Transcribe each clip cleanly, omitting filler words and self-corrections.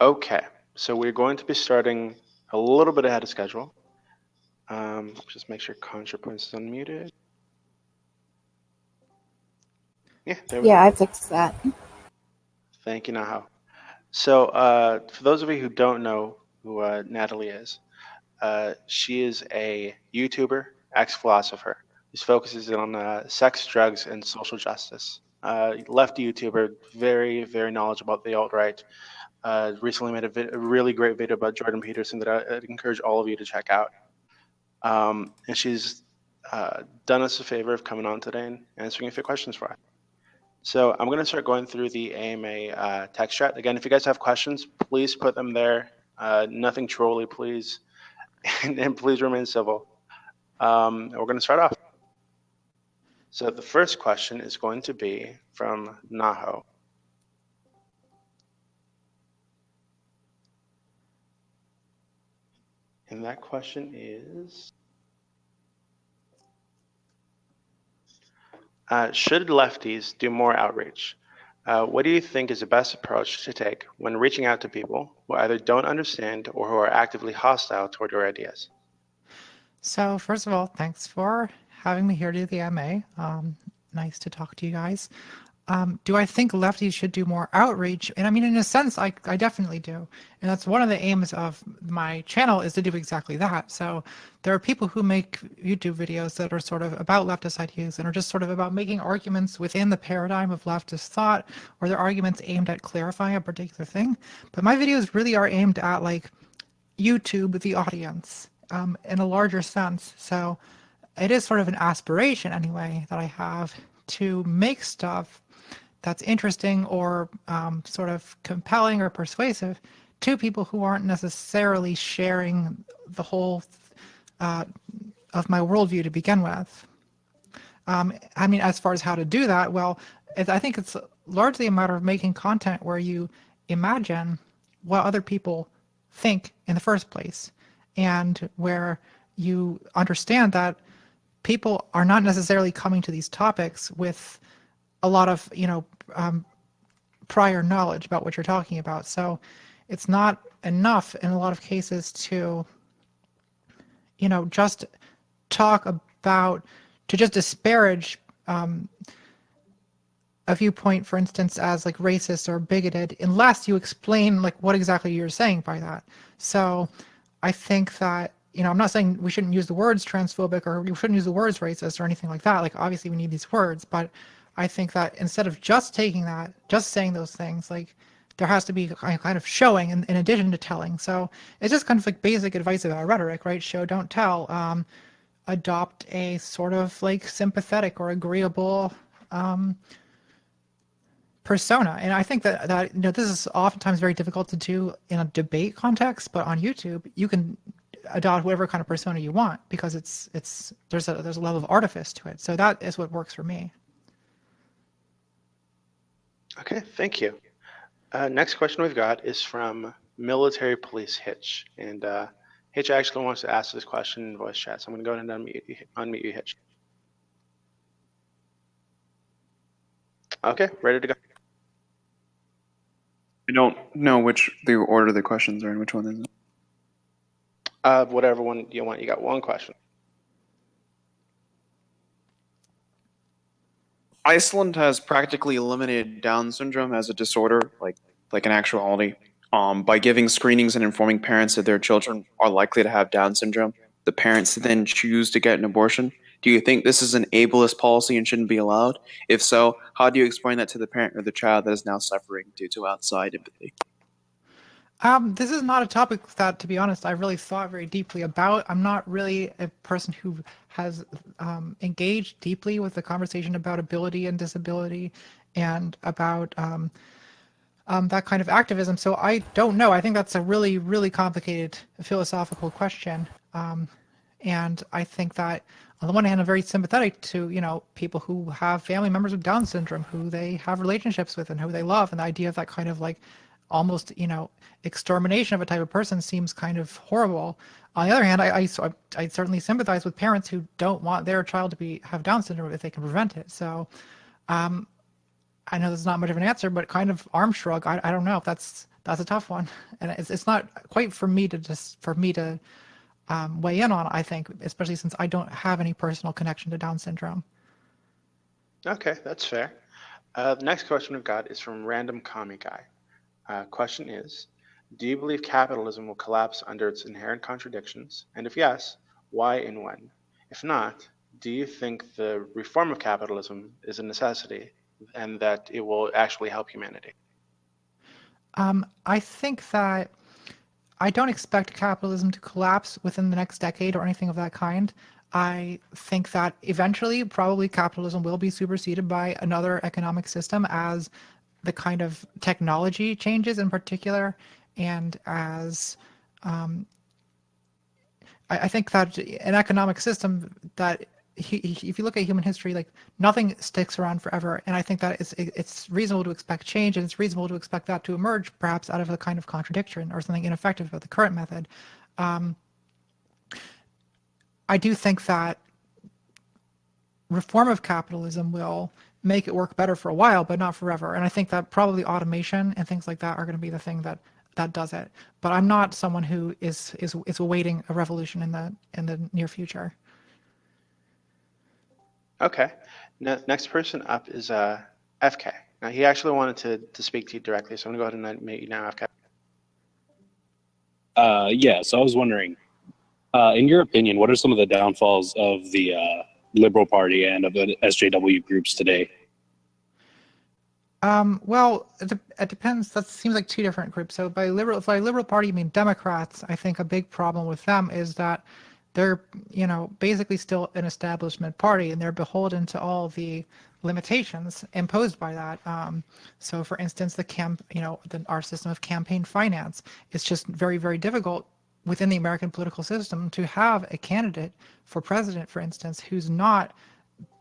Okay, so we're going to be starting a little bit ahead of schedule. Just make sure ContraPoints is unmuted. Yeah, there we go. Yeah, I fixed that. Thank you, Naho. So for those of you who don't know who Natalie is, she is a YouTuber, ex-philosopher, who focuses on sex, drugs, and social justice. Lefty YouTuber, very, very knowledgeable about the alt-right. Recently made a really great video about Jordan Peterson that I'd encourage all of you to check out. And she's done us a favor of coming on today and answering a few questions for us. So I'm going to start going through the AMA text chat. Again, if you guys have questions, please put them there. Nothing trolly, please. And please remain civil. We're going to start off. So the first question is going to be from Naho. And that question is, should lefties do more outreach? What do you think is the best approach to take when reaching out to people who either don't understand or who are actively hostile toward your ideas? So first of all, thanks for having me here to the AMA. Nice to talk to you guys. Do I think lefties should do more outreach? And I mean, in a sense, I definitely do. And that's one of the aims of my channel, is to do exactly that. So there are people who make YouTube videos that are sort of about leftist ideas and are just sort of about making arguments within the paradigm of leftist thought, or they're arguments aimed at clarifying a particular thing. But my videos really are aimed at like YouTube, the audience, in a larger sense. So it is sort of an aspiration anyway that I have to make stuff that's interesting or sort of compelling or persuasive to people who aren't necessarily sharing the whole of my worldview to begin with. I mean, as far as how to do that, well, I think it's largely a matter of making content where you imagine what other people think in the first place, and where you understand that people are not necessarily coming to these topics with a lot of, prior knowledge about what you're talking about. So it's not enough in a lot of cases to, just talk about, to just disparage a viewpoint, for instance, as like racist or bigoted, unless you explain like what exactly you're saying by that. So I think that, I'm not saying we shouldn't use the words transphobic or we shouldn't use the words racist or anything like that. Like, obviously we need these words, but I think that instead of just taking that, just saying those things, like there has to be kind of showing in addition to telling. So it's just kind of like basic advice about rhetoric, right? Show, don't tell. Adopt a sort of like sympathetic or agreeable persona. And I think that this is oftentimes very difficult to do in a debate context, but on YouTube you can adopt whatever kind of persona you want, because there's a level of artifice to it. So that is what works for me. Okay, thank you. Next question we've got is from Military Police Hitch. And Hitch actually wants to ask this question in voice chat, so I'm going to go ahead and unmute you, Hitch. Okay, ready to go. I don't know which the order the questions are in. Which one is it? Whatever one you want. You got one question. Iceland has practically eliminated Down syndrome as a disorder, like an actuality, by giving screenings and informing parents that their children are likely to have Down syndrome. The parents then choose to get an abortion. Do you think this is an ableist policy and shouldn't be allowed? If so, how do you explain that to the parent or the child that is now suffering due to outside empathy? This is not a topic that, to be honest, I've really thought very deeply about. I'm not really a person who has engaged deeply with the conversation about ability and disability and about that kind of activism. So I don't know. I think that's a really, really complicated philosophical question. And I think that on the one hand, I'm very sympathetic to, people who have family members with Down syndrome, who they have relationships with and who they love. And the idea of that kind of like almost, extermination of a type of person seems kind of horrible. On the other hand, I certainly sympathize with parents who don't want their child to have Down syndrome if they can prevent it. So I know there's not much of an answer, but kind of arm shrug. I don't know if that's that's a tough one, and it's not quite for me to weigh in on. I think, especially since I don't have any personal connection to Down syndrome. Okay, that's fair. The next question we've got is from Random Commie Guy. Question is, do you believe capitalism will collapse under its inherent contradictions? And if yes, why and when? If not, do you think the reform of capitalism is a necessity and that it will actually help humanity? I think that I don't expect capitalism to collapse within the next decade or anything of that kind. I think that eventually, probably capitalism will be superseded by another economic system as the kind of technology changes in particular, and as I think that an economic system that if you look at human history, like nothing sticks around forever, and I think that it's reasonable to expect change, and it's reasonable to expect that to emerge perhaps out of a kind of contradiction or something ineffective about the current method. I do think that reform of capitalism will make it work better for a while, but not forever. And I think that probably automation and things like that are going to be the thing that does it. But I'm not someone who is awaiting a revolution in the near future. Okay. Next person up is FK. Now, he actually wanted to speak to you directly, so I'm going to go ahead and unmute you now, FK. Yeah, so I was wondering, in your opinion, what are some of the downfalls of the Liberal Party and of the SJW groups today? Well, it depends. That seems like two different groups. So by Liberal Party, you mean Democrats. I think a big problem with them is that they're, basically still an establishment party, and they're beholden to all the limitations imposed by that. So, for instance, our system of campaign finance, it's just very, very difficult within the American political system to have a candidate for president, for instance, who's not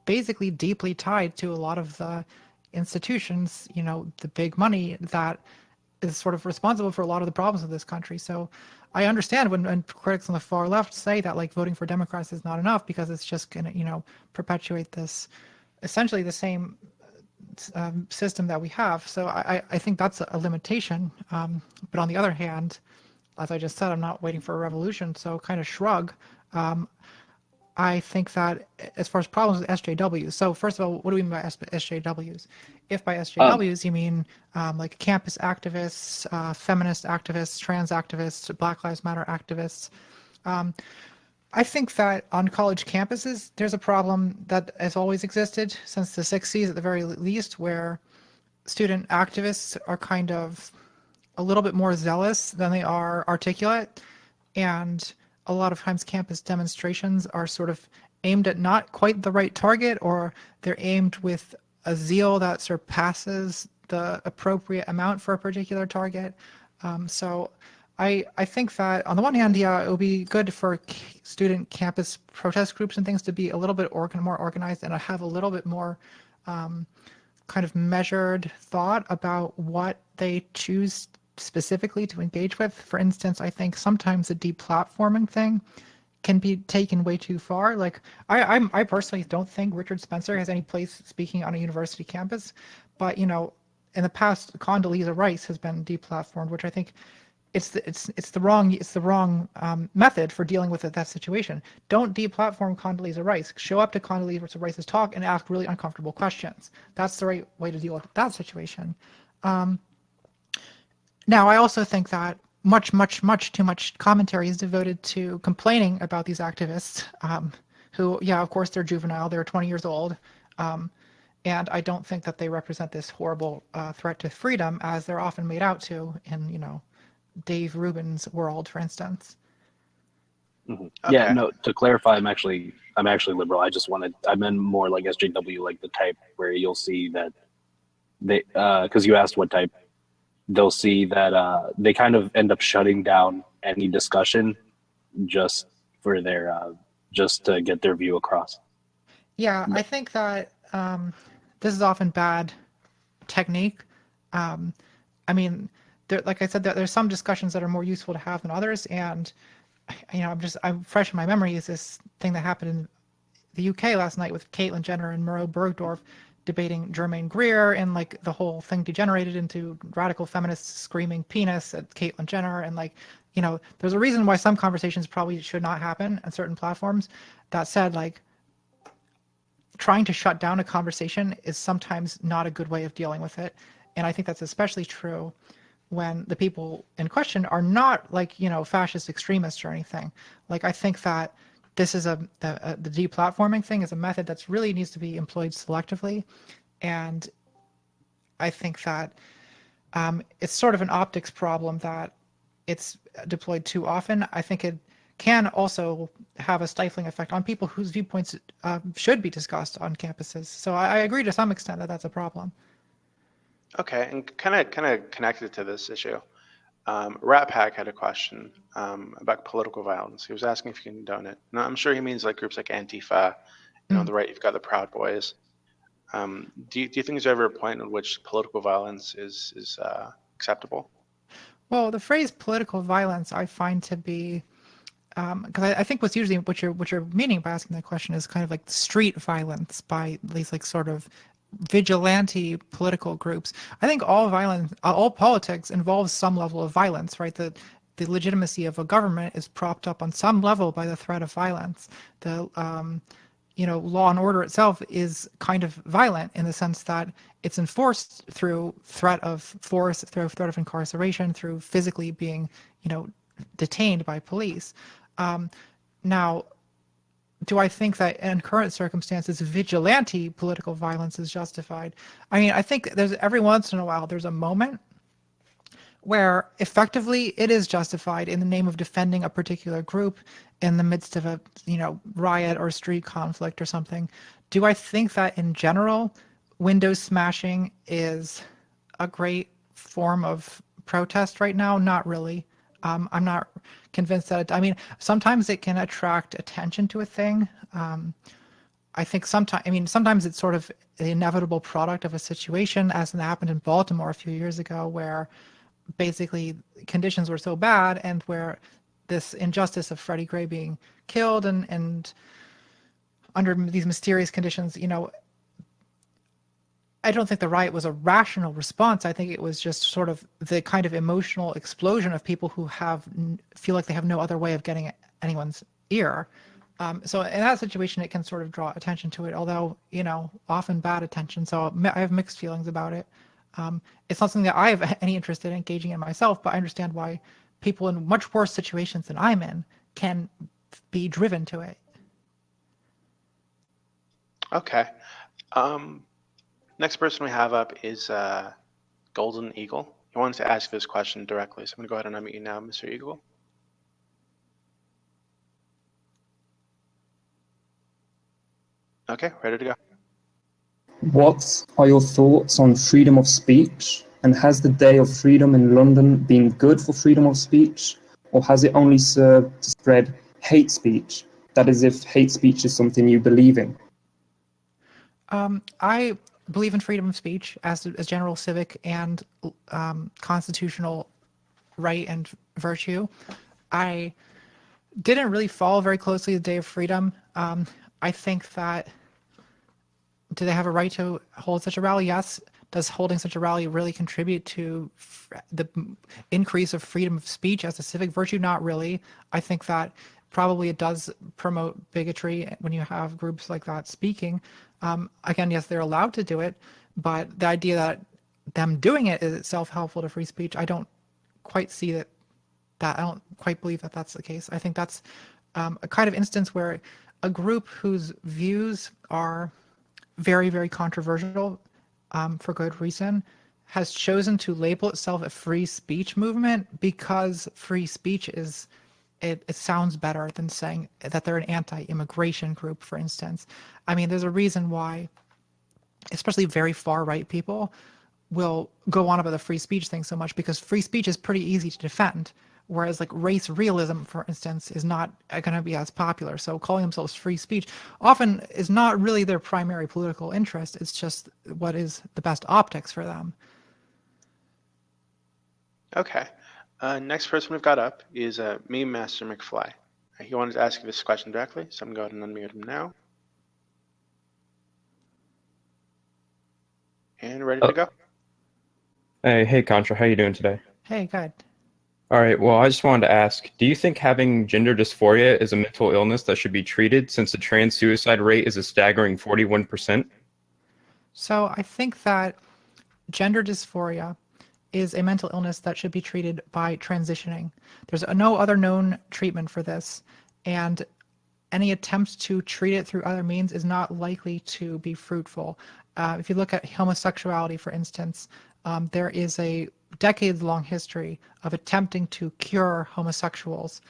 basically deeply tied to a lot of the institutions, the big money that is sort of responsible for a lot of the problems of this country. So I understand when critics on the far left say that like voting for Democrats is not enough because it's just going to, perpetuate this essentially the same system that we have. So I think that's a limitation. But on the other hand, as I just said, I'm not waiting for a revolution, so kind of shrug. I think that as far as problems with SJWs, so first of all, what do we mean by SJWs? If by SJWs you mean like campus activists, feminist activists, trans activists, Black Lives Matter activists, I think that on college campuses, there's a problem that has always existed since the 60s at the very least, where student activists are kind of a little bit more zealous than they are articulate, and a lot of times campus demonstrations are sort of aimed at not quite the right target, or they're aimed with a zeal that surpasses the appropriate amount for a particular target. So I think that on the one hand, yeah, it would be good for student campus protest groups and things to be a little bit more organized and have a little bit more kind of measured thought about what they choose specifically to engage with. For instance, I think sometimes the deplatforming thing can be taken way too far. Like I personally don't think Richard Spencer has any place speaking on a university campus, but in the past, Condoleezza Rice has been deplatformed, which I think it's the wrong method for dealing with that situation. Don't deplatform Condoleezza Rice. Show up to Condoleezza Rice's talk and ask really uncomfortable questions. That's the right way to deal with that situation. Now, I also think that much too much commentary is devoted to complaining about these activists, who, yeah, of course, they're juvenile. They're 20 years old. And I don't think that they represent this horrible threat to freedom as they're often made out to in, Dave Rubin's world, for instance. Mm-hmm. Okay. Yeah, no, to clarify, I'm actually liberal. I meant more like SJW, like the type where you'll see that they, because you asked what type, they'll see that they kind of end up shutting down any discussion just for their, just to get their view across. Yeah, I think that this is often bad technique. I mean, like I said, there's some discussions that are more useful to have than others, and I'm fresh in my memory is this thing that happened in the UK last night with Caitlyn Jenner and Murrow Bergdorf debating Germaine Greer, and like the whole thing degenerated into radical feminists screaming penis at Caitlyn Jenner, and like, you know, there's a reason why some conversations probably should not happen on certain platforms. That said, like, trying to shut down a conversation is sometimes not a good way of dealing with it, and I think that's especially true when the people in question are not, like, you know, fascist extremists or anything. Like, I think that this is the deplatforming thing is a method that's really needs to be employed selectively, and I think that it's sort of an optics problem that it's deployed too often. I think it can also have a stifling effect on people whose viewpoints should be discussed on campuses. So I agree to some extent that that's a problem. Okay, and kind of connected to this issue, Rat Pack had a question about political violence. He was asking if you can condone it. Now, I'm sure he means like groups like Antifa, you know, on the right, you've got the Proud Boys. Do you think there's ever a point in which political violence is acceptable? Well, the phrase political violence I find to be, because I think what's usually what you're meaning by asking that question is kind of like street violence by these like sort of vigilante political groups. I think all violence, all politics involves some level of violence, right? The legitimacy of a government is propped up on some level by the threat of violence. The you know, law and order itself is kind of violent in the sense that it's enforced through threat of force, through threat of incarceration, through physically being, you know, detained by police. Now, do I think that in current circumstances, vigilante political violence is justified? I mean, I think there's every once in a while, there's a moment where effectively it is justified in the name of defending a particular group in the midst of a, you know, riot or street conflict or something. Do I think that in general, window smashing is a great form of protest right now? Not really. I'm not convinced that I mean, sometimes it can attract attention to a thing. I think sometimes it's sort of the inevitable product of a situation, as happened in Baltimore a few years ago, where basically conditions were so bad and where this injustice of Freddie Gray being killed and under these mysterious conditions, you know, I don't think the riot was a rational response. I think it was just sort of the kind of emotional explosion of people who feel like they have no other way of getting anyone's ear. So in that situation, it can sort of draw attention to it, although, you know, often bad attention. So I have mixed feelings about it. It's not something that I have any interest in engaging in myself, but I understand why people in much worse situations than I'm in can be driven to it. Okay. Next person we have up is Golden Eagle. He wanted to ask this question directly, so I'm going to go ahead and unmute you now, Mr. Eagle. Okay, ready to go. What are your thoughts on freedom of speech? And has the Day of Freedom in London been good for freedom of speech? Or has it only served to spread hate speech? That is, if hate speech is something you believe in. I believe in freedom of speech as general civic and constitutional right and virtue. I didn't really follow very closely the Day of Freedom. I think that, do they have a right to hold such a rally? Yes. Does holding such a rally really contribute to the increase of freedom of speech as a civic virtue? Not really. I think that probably it does promote bigotry when you have groups like that speaking. Again, yes, they're allowed to do it, but the idea that them doing it is itself helpful to free speech, I don't quite see that. I don't quite believe that that's the case. I think that's a kind of instance where a group whose views are very, very controversial, for good reason, has chosen to label itself a free speech movement because free speech is, it sounds better than saying that they're an anti-immigration group, for instance. I mean, there's a reason why, especially very far-right people, will go on about the free speech thing so much, because free speech is pretty easy to defend. Whereas like race realism, for instance, is not going to be as popular. So calling themselves free speech often is not really their primary political interest. It's just what is the best optics for them. Okay. Next person we've got up is Meme Master McFly. He wanted to ask you this question directly, so I'm going to go ahead and unmute him now. And ready to go. Hey, Contra, how you doing today? Hey, good. All right, well, I just wanted to ask, do you think having gender dysphoria is a mental illness that should be treated since the trans suicide rate is a staggering 41%? So I think that gender dysphoria is a mental illness that should be treated by transitioning. There's no other known treatment for this, and any attempt to treat it through other means is not likely to be fruitful. If you look at homosexuality, for instance, there is a decades-long history of attempting to cure homosexuals.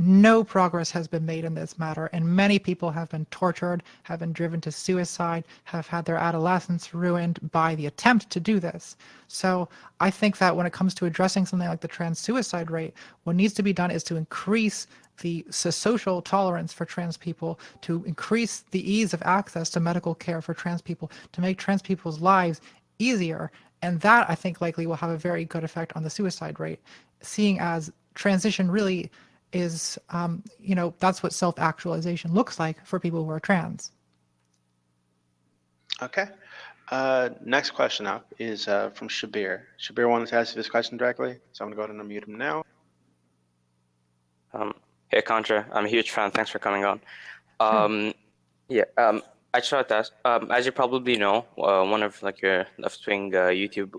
No progress has been made in this matter, and many people have been tortured, have been driven to suicide, have had their adolescence ruined by the attempt to do this. So I think that when it comes to addressing something like the trans suicide rate, what needs to be done is to increase the social tolerance for trans people, to increase the ease of access to medical care for trans people, to make trans people's lives easier. And that, I think, likely will have a very good effect on the suicide rate, seeing as transition really is, that's what self-actualization looks like for people who are trans. Okay. Next question up is from Shabir. Shabir wanted to ask you this question directly, so I'm going to go ahead and unmute him now. Hey, Contra, I'm a huge fan. Thanks for coming on. I just wanted to ask, as you probably know, one of your left-wing YouTube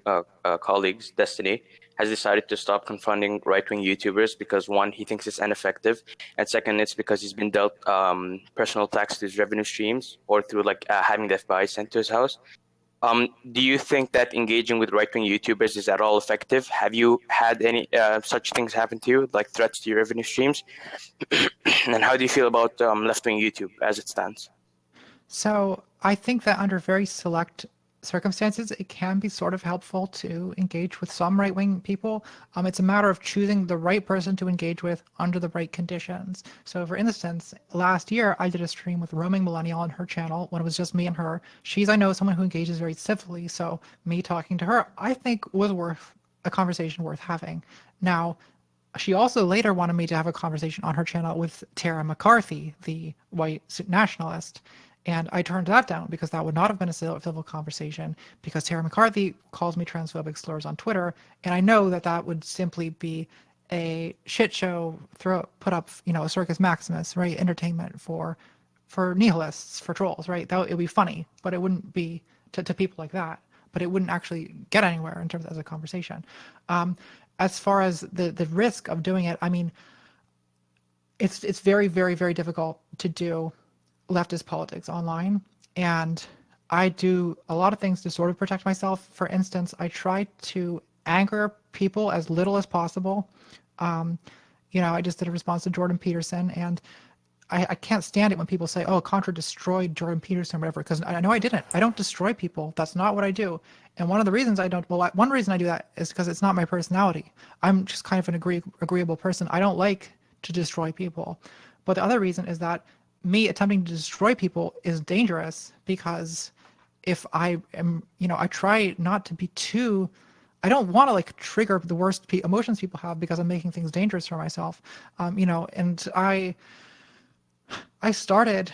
colleagues, Destiny, has decided to stop confronting right-wing YouTubers because, one, he thinks it's ineffective, and second, it's because he's been dealt personal attacks to his revenue streams or through having the FBI sent to his house. Do you think that engaging with right-wing YouTubers is at all effective? Have you had any such things happen to you, like threats to your revenue streams? And how do you feel about left-wing YouTube as it stands? So I think that under very select circumstances, it can be sort of helpful to engage with some right-wing people. It's a matter of choosing the right person to engage with under the right conditions. So for instance, last year I did a stream with Roaming Millennial on her channel when it was just me and her. She's, I know, someone who engages very civilly, so me talking to her, I think, was worth a conversation worth having. Now, she also later wanted me to have a conversation on her channel with Tara McCarthy, the white nationalist. And I turned that down because that would not have been a civil conversation, because Tara McCarthy calls me transphobic slurs on Twitter, and I know that that would simply be a shit show, put up, a Circus Maximus, right? Entertainment for nihilists, for trolls, right? That it would be funny, but it wouldn't be to people like that. But it wouldn't actually get anywhere in terms of as a conversation. As far as the risk of doing it, I mean, it's very, very, very difficult to do leftist politics online, and I do a lot of things to sort of protect myself. For instance, I try to anger people as little as possible. I just did a response to Jordan Peterson, and I can't stand it when people say, oh, Contra destroyed Jordan Peterson or whatever, because I know I didn't. I don't destroy people. That's not what I do. And one of the reasons one reason I do that is because it's not my personality. I'm just kind of an agreeable person. I don't like to destroy people. But the other reason is that me attempting to destroy people is dangerous, because if I am, I try not to be too, I don't want to trigger the worst emotions people have, because I'm making things dangerous for myself. And I started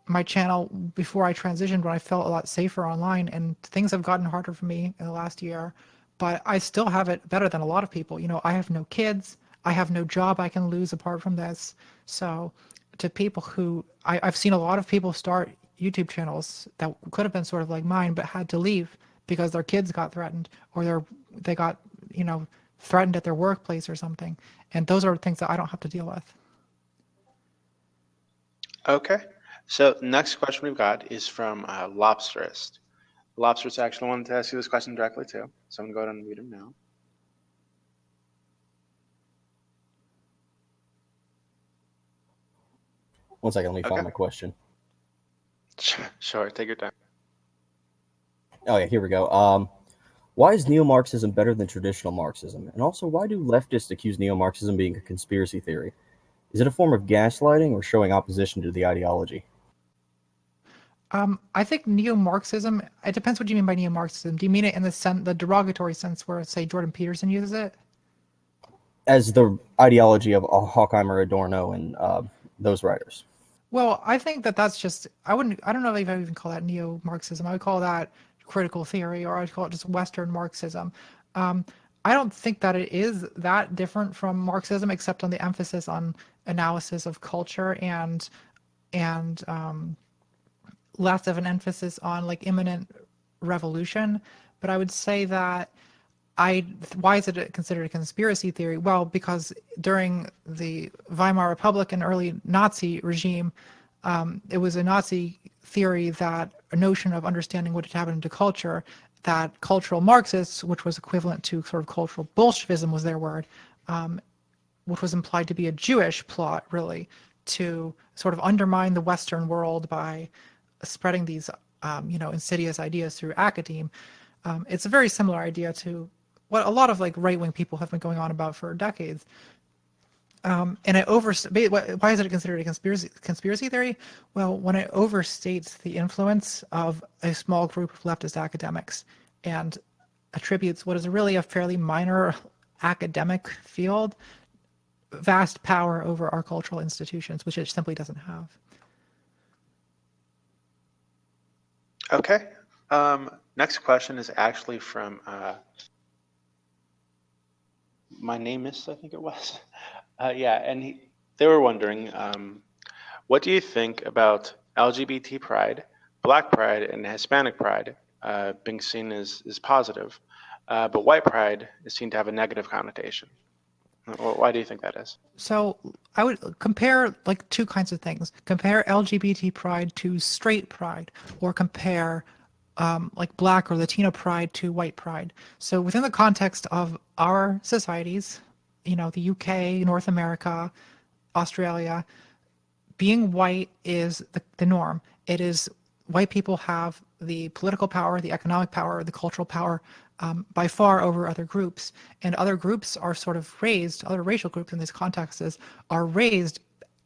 my channel before I transitioned, when I felt a lot safer online, and things have gotten harder for me in the last year, but I still have it better than a lot of people. I have no kids, I have no job I can lose apart from this. So to people who, I've seen a lot of people start YouTube channels that could have been sort of like mine, but had to leave because their kids got threatened, or they got, threatened at their workplace or something. And those are things that I don't have to deal with. Okay. So next question we've got is from Lobsterist. Lobsterist actually wanted to ask you this question directly too. So I'm going to go ahead and unmute him now. One second, let me find my question. Sure, take your time. Oh yeah, here we go. Why is neo-Marxism better than traditional Marxism? And also, why do leftists accuse neo-Marxism being a conspiracy theory? Is it a form of gaslighting or showing opposition to the ideology? I think neo-Marxism, it depends what you mean by neo-Marxism. Do you mean it in the derogatory sense where, say, Jordan Peterson uses it? As the ideology of Horkheimer, Adorno, and those writers. Well, I think that's just, I don't know if I would even call that neo-Marxism. I would call that critical theory, or I'd call it just Western Marxism. I don't think that it is that different from Marxism, except on the emphasis on analysis of culture and less of an emphasis on like imminent revolution. But I would say that why is it considered a conspiracy theory? Well, because during the Weimar Republic and early Nazi regime, it was a Nazi theory that a notion of understanding what had happened to culture, that cultural Marxists, which was equivalent to sort of cultural Bolshevism was their word, which was implied to be a Jewish plot, really, to sort of undermine the Western world by spreading these, insidious ideas through academe. It's a very similar idea to what a lot of like right-wing people have been going on about for decades. And it why is it considered a conspiracy theory? Well, when it overstates the influence of a small group of leftist academics and attributes what is really a fairly minor academic field vast power over our cultural institutions, which it simply doesn't have. Okay. Next question is actually from my namist, I think it was. And they were wondering, what do you think about LGBT pride, Black pride, and Hispanic pride being seen as positive, but white pride is seen to have a negative connotation? Why do you think that is? So I would compare like two kinds of things. Compare LGBT pride to straight pride, or compare like Black or Latino pride to white pride. So within the context of our societies, the UK, North America, Australia, being white is the norm. It is white people have the political power, the economic power, the cultural power by far over other groups. And other groups are sort of raised, other racial groups in these contexts are raised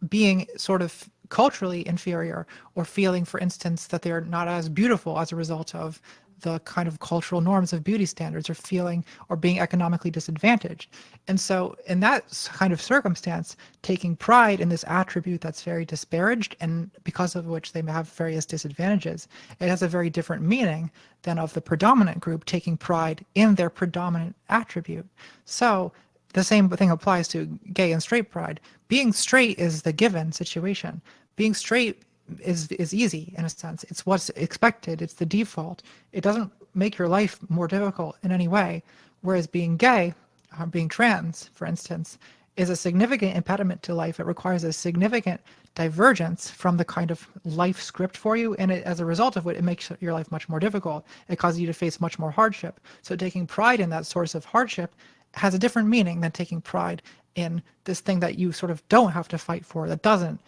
being sort of culturally inferior, or feeling, for instance, that they're not as beautiful as a result of the kind of cultural norms of beauty standards, or feeling or being economically disadvantaged. And so in that kind of circumstance, taking pride in this attribute that's very disparaged, and because of which they may have various disadvantages, it has a very different meaning than of the predominant group taking pride in their predominant attribute. So the same thing applies to gay and straight pride. Being straight is the given situation. Being straight is easy in a sense. It's what's expected. It's the default. It doesn't make your life more difficult in any way. Whereas being gay, or being trans, for instance, is a significant impediment to life. It requires a significant divergence from the kind of life script for you, and as a result of which, it makes your life much more difficult. It causes you to face much more hardship. So taking pride in that source of hardship has a different meaning than taking pride in this thing that you sort of don't have to fight for, that doesn't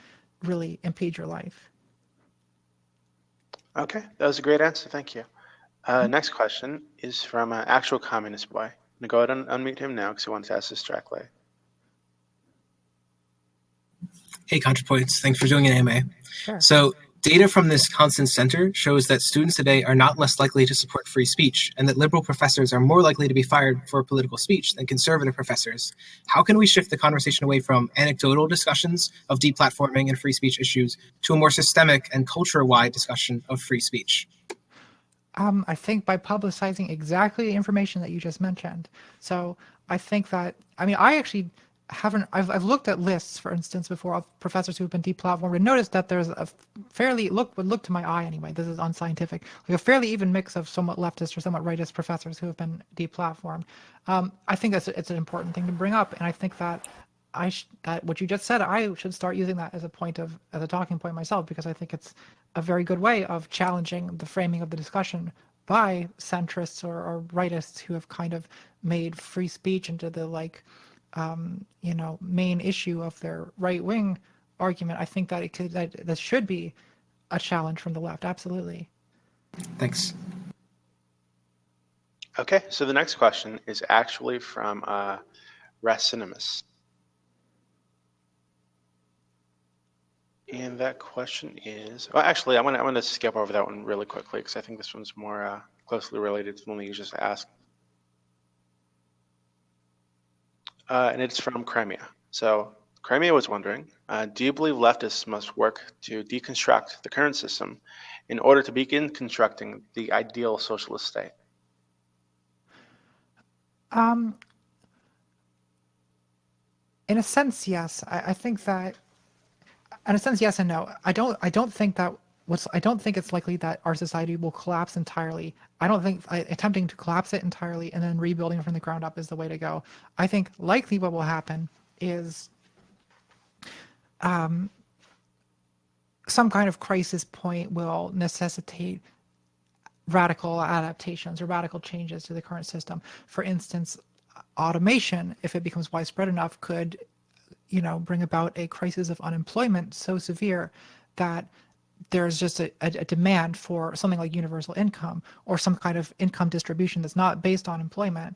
really impede your life. Okay, that was a great answer. Thank you. Next question is from Actual Communist Boy. I'm going to go ahead and unmute him now because he wants to ask this directly. Hey, ContraPoints. Thanks for doing an AMA. Sure. So data from this Constant Center shows that students today are not less likely to support free speech, and that liberal professors are more likely to be fired for political speech than conservative professors. How can we shift the conversation away from anecdotal discussions of deplatforming and free speech issues to a more systemic and culture-wide discussion of free speech? I think by publicizing exactly the information that you just mentioned. So I think that, I actually I've looked at lists, for instance, before, of professors who have been deplatformed, and noticed that there's a fairly, would look to my eye anyway, this is unscientific, like a fairly even mix of somewhat leftist or somewhat rightist professors who have been deplatformed. I think it's an important thing to bring up, and I think that that what you just said, I should start using that as a talking point myself, because I think it's a very good way of challenging the framing of the discussion by centrists or rightists who have kind of made free speech into the main issue of their right-wing argument. I think that that should be a challenge from the left. Absolutely. Thanks. Okay, so the next question is actually from Racinimus. And that question is, well, actually, I'm gonna skip over that one really quickly because I think this one's more closely related to the one you just asked. And it's from Crimea. So Crimea was wondering, do you believe leftists must work to deconstruct the current system in order to begin constructing the ideal socialist state? In a sense, yes. I think that, in a sense, yes and no. I don't think that I don't think it's likely that our society will collapse entirely. I don't think attempting to collapse it entirely and then rebuilding from the ground up is the way to go. I think likely what will happen is some kind of crisis point will necessitate radical adaptations or radical changes to the current system. For instance, automation, if it becomes widespread enough, could, bring about a crisis of unemployment so severe that there's just a demand for something like universal income or some kind of income distribution that's not based on employment,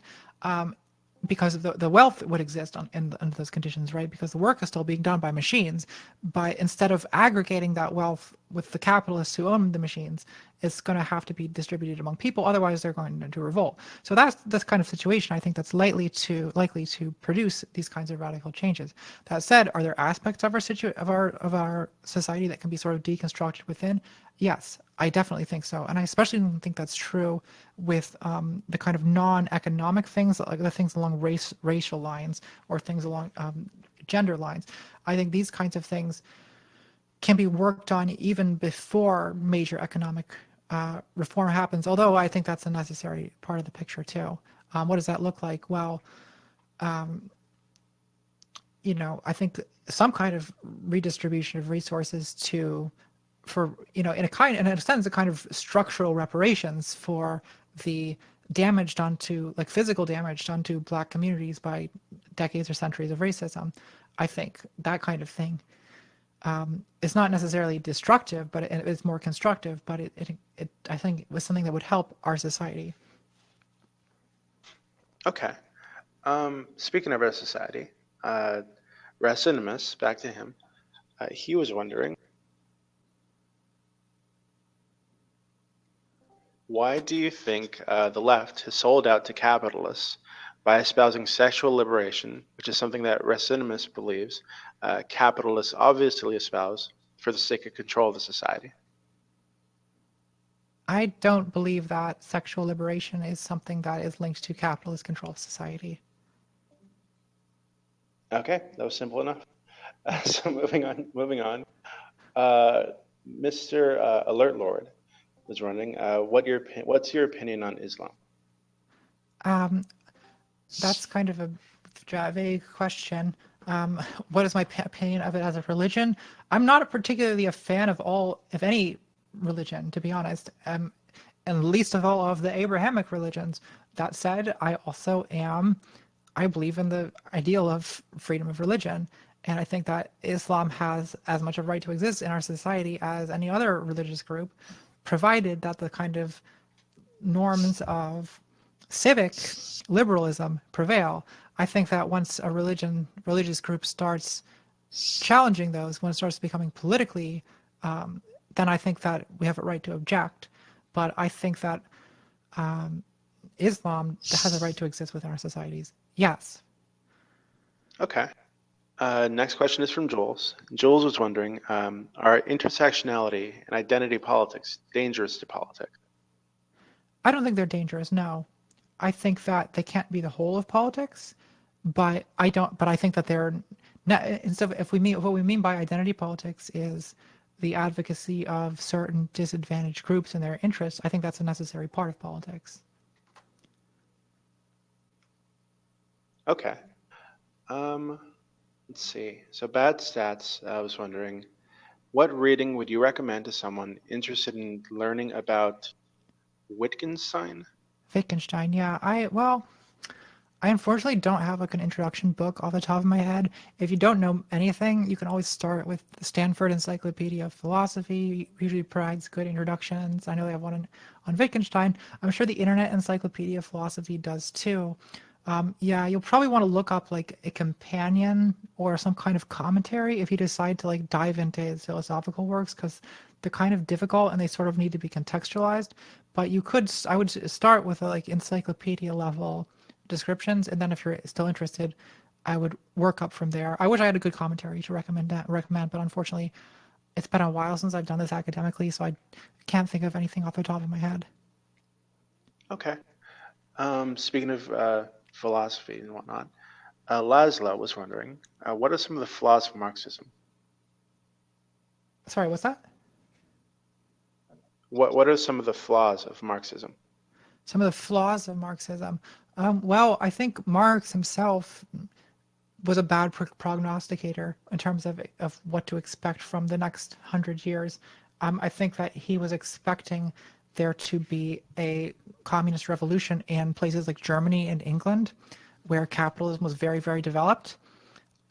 because the wealth would exist under those conditions, right? Because the work is still being done by machines, but instead of aggregating that wealth with the capitalists who own the machines, it's going to have to be distributed among people. Otherwise, they're going to revolt. So that's this kind of situation. I think that's likely to produce these kinds of radical changes. That said, are there aspects of our society that can be sort of deconstructed within? Yes, I definitely think so, and I especially think that's true with the kind of non-economic things, like the things along racial lines or things along gender lines. I think these kinds of things can be worked on even before major economic reform happens, although I think that's a necessary part of the picture too. What does that look like? Well, I think some kind of redistribution of resources in a sense, a kind of structural reparations for the damage done to, like physical damage done to Black communities by decades or centuries of racism. I think that kind of thing is not necessarily destructive, but it's more constructive. But it I think it was something that would help our society. Okay. Speaking of our society, Racinimus, back to him. He was wondering, why do you think the left has sold out to capitalists by espousing sexual liberation, which is something that Racinimus believes capitalists obviously espouse for the sake of control of the society? I don't believe that sexual liberation is something that is linked to capitalist control of society. Okay, that was simple enough. So moving on. Mr. Alert Lord was running. What's your opinion on Islam? That's kind of a vague question. What is my opinion of it as a religion? I'm not particularly a fan of any religion, to be honest, and least of all of the Abrahamic religions. That said, I believe in the ideal of freedom of religion, and I think that Islam has as much of a right to exist in our society as any other religious group, provided that the kind of norms of civic liberalism prevail. I think that once a religious group starts challenging those, when it starts becoming politically, then I think that we have a right to object. But I think that Islam has a right to exist within our societies. Yes. Okay. Next question is from Jules. Jules was wondering, are intersectionality and identity politics dangerous to politics? I don't think they're dangerous, no. I think that they can't be the whole of politics, but I think that they're not, instead of, what we mean by identity politics is the advocacy of certain disadvantaged groups and their interests. I think that's a necessary part of politics. Okay. Let's see. So Bad Stats, I was wondering, what reading would you recommend to someone interested in learning about Wittgenstein? Wittgenstein, yeah. I unfortunately don't have like an introduction book off the top of my head. If you don't know anything, you can always start with the Stanford Encyclopedia of Philosophy. Usually provides good introductions. I know they have one on Wittgenstein. I'm sure the Internet Encyclopedia of Philosophy does too. Yeah, you'll probably want to look up like a companion or some kind of commentary if you decide to like dive into his philosophical works, because they're kind of difficult and they sort of need to be contextualized. But I would start with like encyclopedia level descriptions, and then if you're still interested, I would work up from there. I wish I had a good commentary to recommend, but unfortunately, it's been a while since I've done this academically, so I can't think of anything off the top of my head. Okay. Speaking of philosophy and whatnot, Laszlo was wondering, what are some of the flaws of Marxism? Sorry, what's that? What are some of the flaws of Marxism? Some of the flaws of Marxism. Well, I think Marx himself was a bad prognosticator in terms of what to expect from the next 100 years. I think that he was expecting there to be a communist revolution in places like Germany and England, where capitalism was very, very developed.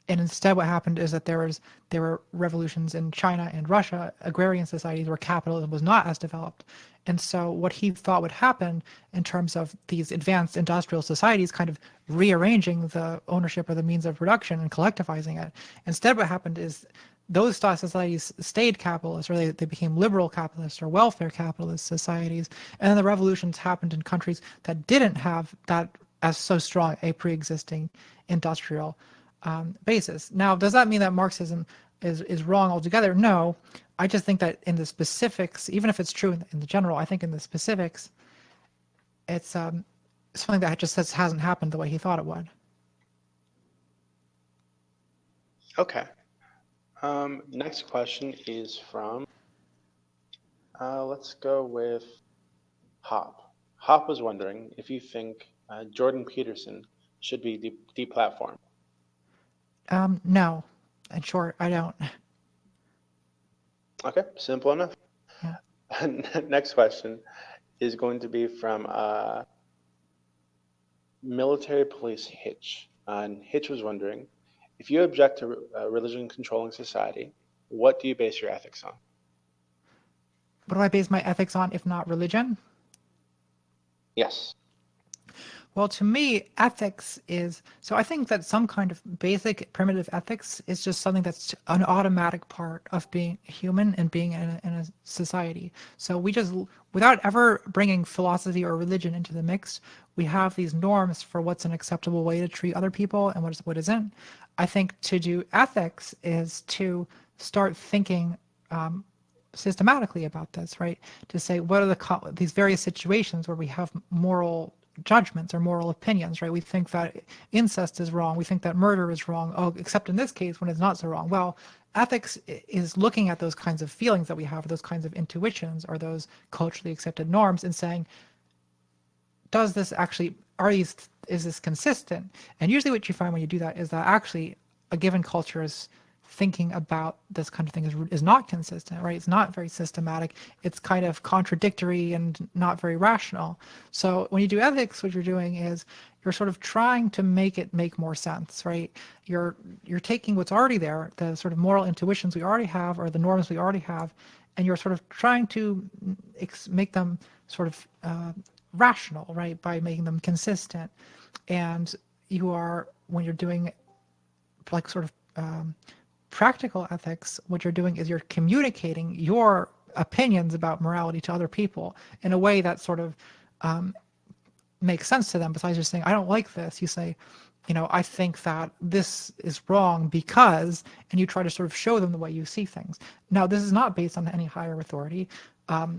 And instead what happened is that there were revolutions in China and Russia, agrarian societies where capitalism was not as developed. And so what he thought would happen in terms of these advanced industrial societies kind of rearranging the ownership of the means of production and collectivizing it. Instead what happened is those societies stayed capitalist, or they became liberal capitalists or welfare capitalist societies. And then the revolutions happened in countries that didn't have that as so strong a pre-existing industrial basis. Now, does that mean that Marxism is wrong altogether? No. I just think that in the specifics, even if it's true in the general, I think in the specifics, it's something that just hasn't happened the way he thought it would. Okay. Next question is from, let's go with Hop. Hop was wondering if you think Jordan Peterson should be deplatformed. No. In short, I don't. Okay, simple enough. Yeah. Next question is going to be from Military Police Hitch. And Hitch was wondering, if you object to religion controlling society, what do you base your ethics on? What do I base my ethics on if not religion? Yes. Well, to me, ethics is, so I think that some kind of basic primitive ethics is just something that's an automatic part of being human and being in a society. So we just, without ever bringing philosophy or religion into the mix, we have these norms for what's an acceptable way to treat other people and what isn't. I think to do ethics is to start thinking systematically about this, right? To say, what are these various situations where we have moral judgments or moral opinions, right? We think that incest is wrong. We think that murder is wrong. Oh, except in this case when it's not so wrong. Well, ethics is looking at those kinds of feelings that we have, those kinds of intuitions or those culturally accepted norms and saying, does this actually, is this consistent? And usually what you find when you do that is that actually a given culture is thinking about this kind of thing is not consistent, right? It's not very systematic. It's kind of contradictory and not very rational. So when you do ethics, what you're doing is you're sort of trying to make it make more sense, right? You're taking what's already there, the sort of moral intuitions we already have or the norms we already have, and you're sort of trying to make them sort of rational, right? By making them consistent. And you are, when you're doing like sort of practical ethics, what you're doing is you're communicating your opinions about morality to other people in a way that sort of makes sense to them. Besides just saying, I don't like this, you say, you know, I think that this is wrong because, and you try to sort of show them the way you see things. Now, this is not based on any higher authority.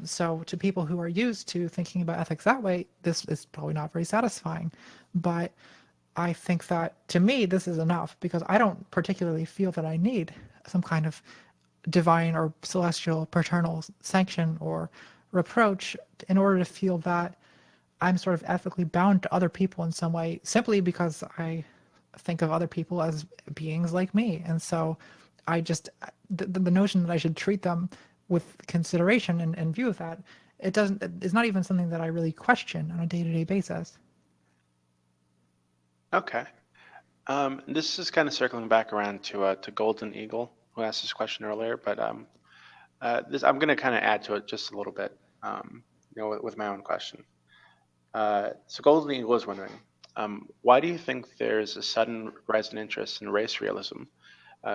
So to people who are used to thinking about ethics that way, this is probably not very satisfying. But I think that, to me, this is enough because I don't particularly feel that I need some kind of divine or celestial paternal sanction or reproach in order to feel that I'm sort of ethically bound to other people in some way, simply because I think of other people as beings like me. And so I just, the notion that I should treat them with consideration and view of that, it's not even something that I really question on a day-to-day basis. Okay. This is kind of circling back around to Golden Eagle, who asked this question earlier, but I'm going to kind of add to it just a little bit, with my own question. So Golden Eagle is wondering, why do you think there's a sudden rise in interest in race realism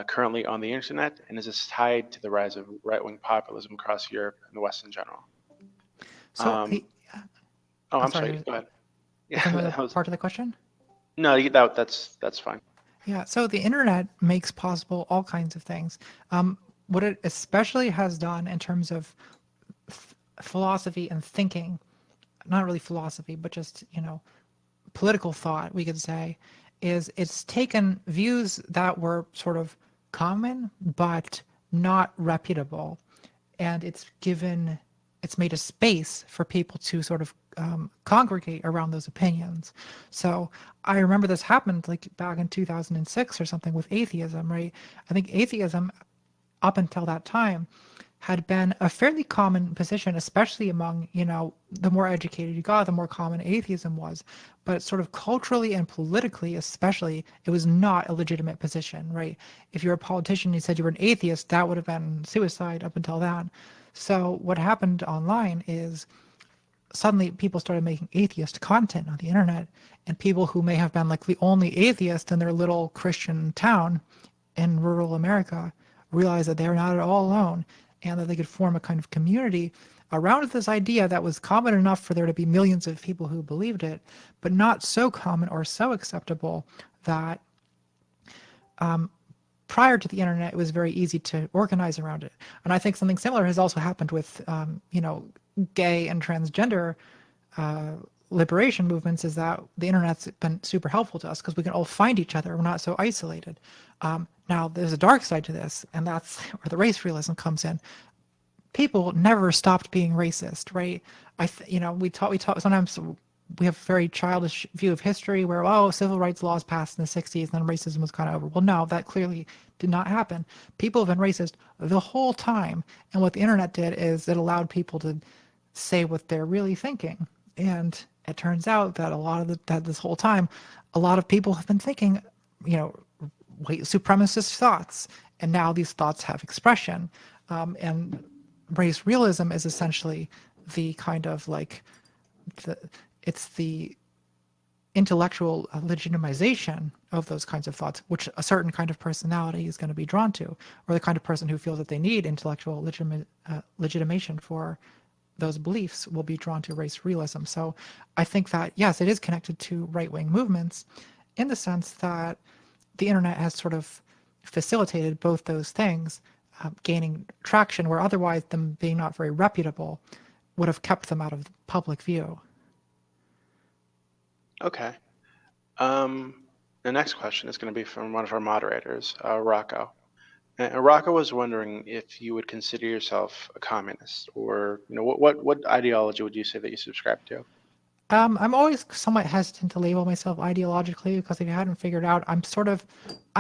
currently on the internet, and is this tied to the rise of right-wing populism across Europe and the West in general? So, I'm sorry. Go ahead. Yeah, that was part of the question. No, that's fine. Yeah, so the internet makes possible all kinds of things. What it especially has done in terms of philosophy and thinking, not really philosophy, but just, political thought, we could say, is it's taken views that were sort of common but not reputable, and it's made a space for people to sort of congregate around those opinions. So I remember this happened like back in 2006 or something with atheism, right? I think atheism up until that time had been a fairly common position, especially among, the more educated you got, the more common atheism was. But sort of culturally and politically, especially, it was not a legitimate position, right? If you're a politician and you said you were an atheist, that would have been suicide up until then. So what happened online is suddenly people started making atheist content on the internet, and people who may have been like the only atheist in their little Christian town in rural America realized that they're not at all alone, and that they could form a kind of community around this idea that was common enough for there to be millions of people who believed it, but not so common or so acceptable that prior to the internet, it was very easy to organize around it. And I think something similar has also happened with, gay and transgender liberation movements, is that the internet's been super helpful to us because we can all find each other. We're not so isolated. Now, there's a dark side to this, and that's where the race realism comes in. People never stopped being racist, right? We talk sometimes. We have a very childish view of history where, civil rights laws passed in the 60s and then racism was kind of over. Well, no, that clearly did not happen. People have been racist the whole time. And what the internet did is it allowed people to say what they're really thinking. And it turns out that that this whole time, a lot of people have been thinking, white supremacist thoughts. And now these thoughts have expression. And race realism is essentially the kind of like it's the intellectual legitimization of those kinds of thoughts, which a certain kind of personality is going to be drawn to, or the kind of person who feels that they need intellectual legitimation for those beliefs will be drawn to race realism. So I think that, yes, it is connected to right-wing movements in the sense that the internet has sort of facilitated both those things, gaining traction where otherwise them being not very reputable would have kept them out of public view. Okay. The next question is going to be from one of our moderators, Rocco. And Rocco was wondering if you would consider yourself a communist, or what ideology would you say that you subscribe to? I'm always somewhat hesitant to label myself ideologically because if you hadn't figured out, I'm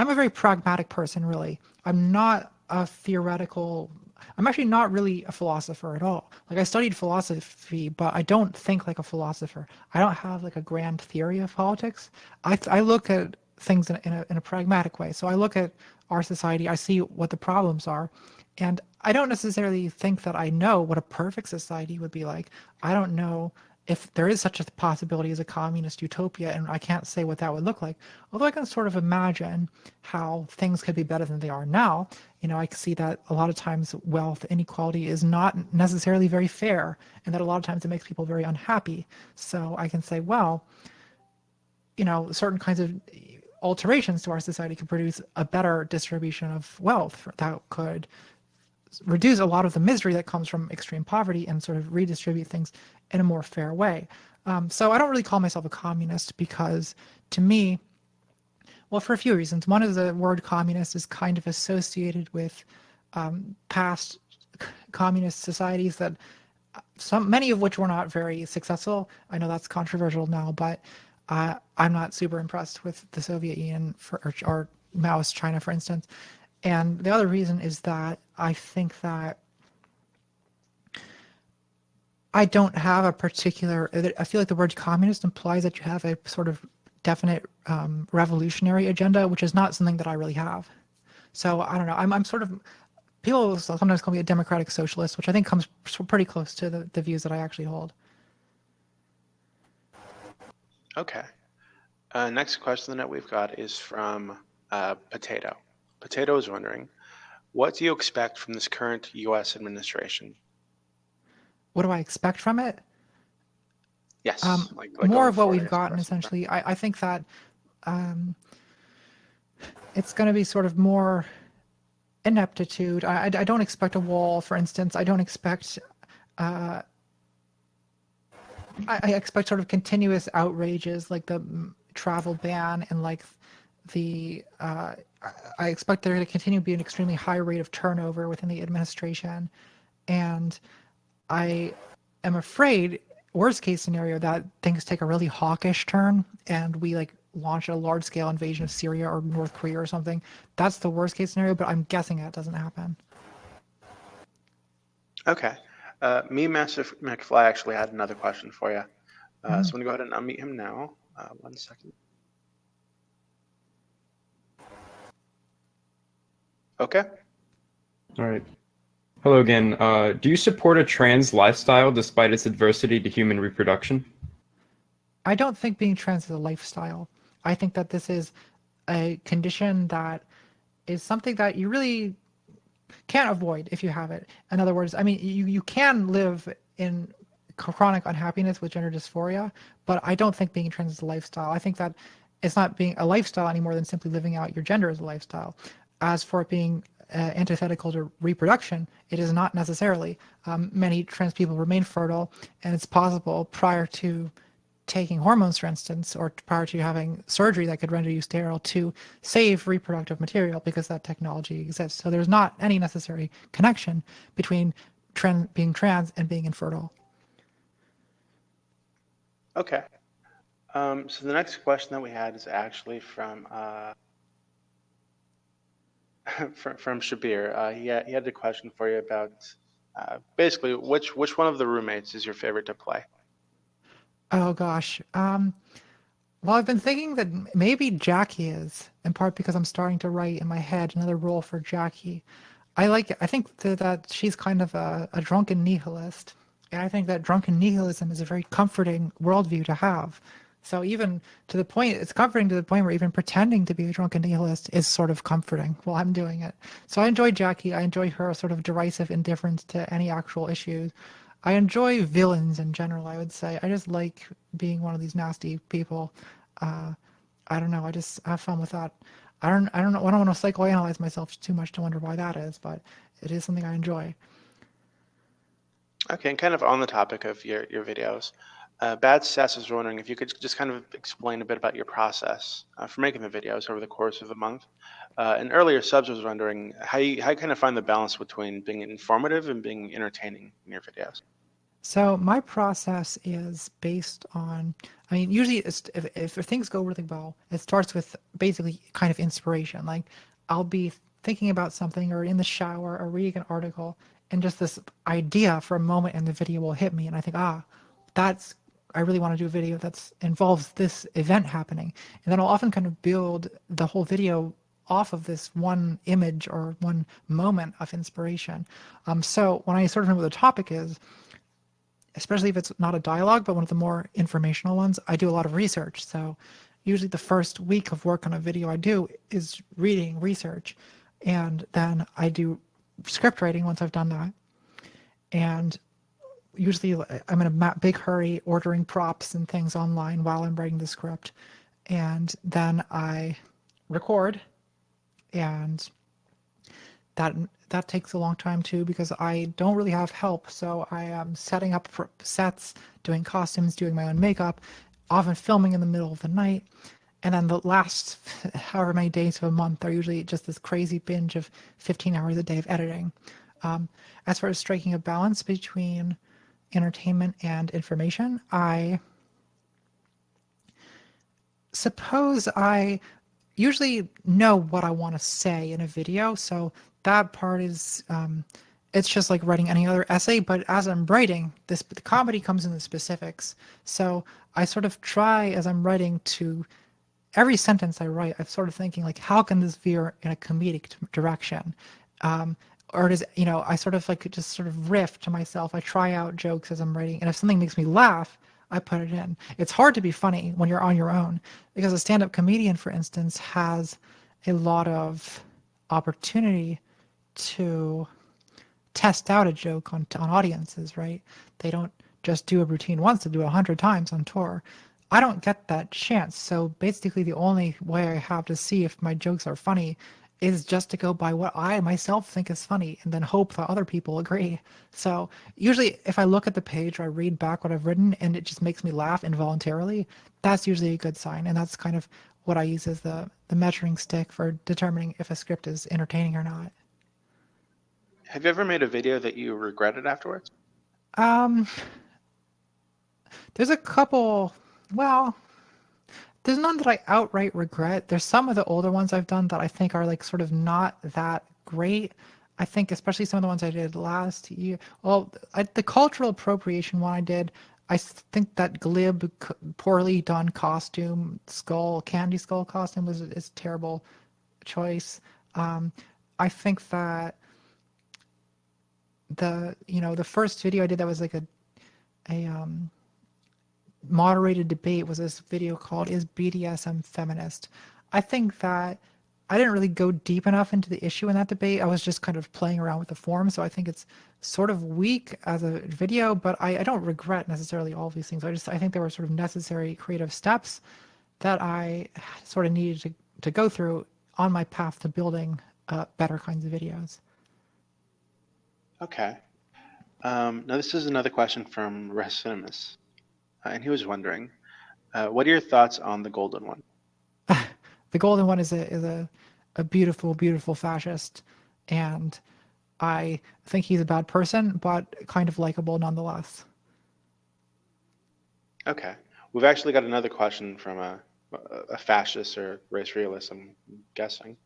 a very pragmatic person, really. I'm not a theoretical. I'm actually not really a philosopher at all. Like I studied philosophy, but I don't think like a philosopher. I don't have like a grand theory of politics. I look at things in a pragmatic way. So I look at our society, I see what the problems are, and I don't necessarily think that I know what a perfect society would be like. I don't know if there is such a possibility as a communist utopia, and I can't say what that would look like. Although I can sort of imagine how things could be better than they are now. I can see that a lot of times wealth inequality is not necessarily very fair, and that a lot of times it makes people very unhappy. So I can say, well, certain kinds of alterations to our society could produce a better distribution of wealth that could reduce a lot of the misery that comes from extreme poverty and sort of redistribute things in a more fair way. So I don't really call myself a communist because to me, well, for a few reasons. One is the word communist is kind of associated with past communist societies that many of which were not very successful. I know that's controversial now, but I'm not super impressed with the Soviet Union or Maoist China, for instance. And the other reason is that I think that I don't have a particular, I feel like the word communist implies that you have a sort of definite revolutionary agenda, which is not something that I really have. So I don't know, I'm sort of, people sometimes call me a democratic socialist, which I think comes pretty close to the views that I actually hold. Okay. Next question that we've got is from Potato. Potato is wondering, what do you expect from this current U.S. administration? What do I expect from it? Yes. More of what we've gotten, essentially. I think that it's going to be sort of more ineptitude. I don't expect a wall, for instance. I don't expect. I expect sort of continuous outrages like the travel ban and like the. I expect there to continue to be an extremely high rate of turnover within the administration, and I am afraid, worst case scenario, that things take a really hawkish turn and we like launch a large scale invasion of Syria or North Korea or something. That's the worst case scenario, but I'm guessing that doesn't happen. Okay. Master McFly actually had another question for you. So I'm going to go ahead and unmute him now. 1 second. Okay. All right. Hello again. Do you support a trans lifestyle despite its adversity to human reproduction? I don't think being trans is a lifestyle. I think that this is a condition that is something that you really can't avoid if you have it. In other words, I mean, you can live in chronic unhappiness with gender dysphoria, but I don't think being trans is a lifestyle. I think that it's not being a lifestyle any more than simply living out your gender as a lifestyle. As for it being antithetical to reproduction, it is not necessarily. Many trans people remain fertile, and it's possible prior to taking hormones, for instance, or prior to having surgery that could render you sterile to save reproductive material because that technology exists. So there's not any necessary connection between being trans and being infertile. Okay. So the next question that we had is actually from Shabir. He had a question for you about basically which one of the roommates is your favorite to play? Oh gosh. Well, I've been thinking that maybe Jackie is, in part because I'm starting to write in my head another role for Jackie. I think that she's kind of a drunken nihilist, and I think that drunken nihilism is a very comforting worldview to have. So even to the point, it's comforting to the point where even pretending to be a drunken nihilist is sort of comforting while I'm doing it. So I enjoy Jackie. I enjoy her sort of derisive indifference to any actual issues. I enjoy villains in general, I would say. I just like being one of these nasty people. I don't know. I just have fun with that. I don't know. I don't want to psychoanalyze myself too much to wonder why that is, but it is something I enjoy. Okay, and kind of on the topic of your videos, Bad Sass was wondering if you could just kind of explain a bit about your process for making the videos over the course of a month. And earlier, Subs was wondering how you kind of find the balance between being informative and being entertaining in your videos. So my process is based on, I mean, usually if things go really well, it starts with basically kind of inspiration. Like I'll be thinking about something or in the shower or reading an article, and just this idea for a moment in the video will hit me, and I think, I really want to do a video that involves this event happening. And then I'll often kind of build the whole video off of this one image or one moment of inspiration. So when I sort of know what the topic is, especially if it's not a dialogue, but one of the more informational ones, I do a lot of research. So usually the first week of work on a video I do is reading, research, and then I do script writing once I've done that. And usually I'm in a big hurry ordering props and things online while I'm writing the script. And then I record, and that takes a long time too because I don't really have help. So I am setting up for sets, doing costumes, doing my own makeup, often filming in the middle of the night. And then the last however many days of a month are usually just this crazy binge of 15 hours a day of editing. As far as striking a balance between entertainment and information, I suppose I usually know what I want to say in a video. So that part is, it's just like writing any other essay, but as I'm writing, the comedy comes in the specifics. So I sort of try as I'm writing to, every sentence I write, I'm sort of thinking like, how can this veer in a comedic direction? Or does, I sort of like just sort of riff to myself. I try out jokes as I'm writing, and if something makes me laugh, I put it in. It's hard to be funny when you're on your own because a stand-up comedian, for instance, has a lot of opportunity to test out a joke on audiences, right? They don't just do a routine once, they do it 100 times on tour. I don't get that chance. So basically, the only way I have to see if my jokes are funny is just to go by what I myself think is funny and then hope that other people agree. So usually, if I look at the page or I read back what I've written and it just makes me laugh involuntarily, that's usually a good sign. And that's kind of what I use as the measuring stick for determining if a script is entertaining or not. Have you ever made a video that you regretted afterwards? There's a couple, well, there's none that I outright regret. There's some of the older ones I've done that I think are like sort of not that great. I think especially some of the ones I did last year. Well, the cultural appropriation one I did, I think that glib, poorly done costume, candy skull costume is a terrible choice. I think that the first video I did that was like a moderated debate was this video called "Is BDSM Feminist?" I think that I didn't really go deep enough into the issue in that debate. I was just kind of playing around with the form, so I think it's sort of weak as a video, but I don't regret necessarily all of these things. I think there were sort of necessary creative steps that I sort of needed to go through on my path to building better kinds of videos. Okay. Now this is another question from Resimus, and he was wondering, what are your thoughts on the golden one? The golden one is a beautiful, beautiful fascist, and I think he's a bad person, but kind of likable nonetheless. Okay. We've actually got another question from a fascist or race realist, I'm guessing.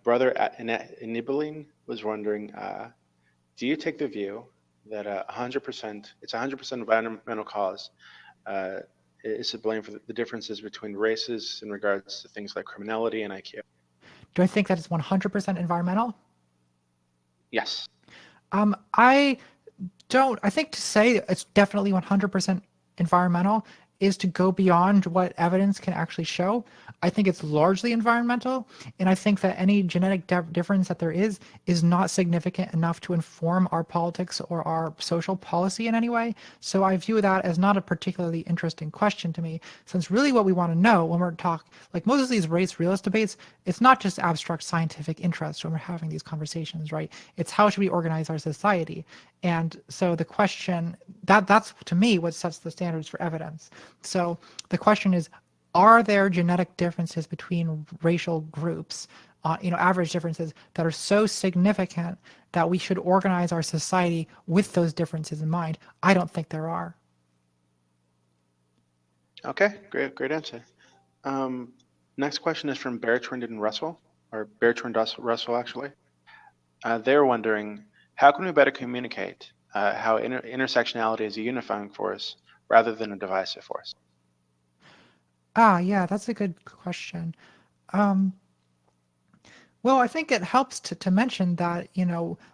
Brother Inibeline was wondering, do you take the view that 100%, it's 100% environmental cause is to blame for the differences between races in regards to things like criminality and IQ? Do I think that it's 100% environmental? Yes. I don't. I think to say it's definitely 100% environmental is to go beyond what evidence can actually show. I think it's largely environmental, and I think that any genetic difference that there is not significant enough to inform our politics or our social policy in any way. So I view that as not a particularly interesting question to me, since really what we want to know when we're talking, like most of these race realist debates, it's not just abstract scientific interest when we're having these conversations, right? It's how should we organize our society? And so the question, that's to me what sets the standards for evidence. So the question is, are there genetic differences between racial groups, average differences that are so significant that we should organize our society with those differences in mind? I don't think there are. Okay, great answer. Next question is from Bertrand and Russell, or Bertrand Russell actually. They're wondering, how can we better communicate how intersectionality is a unifying force rather than a divisive force? Yeah, that's a good question. Well, I think it helps to mention that,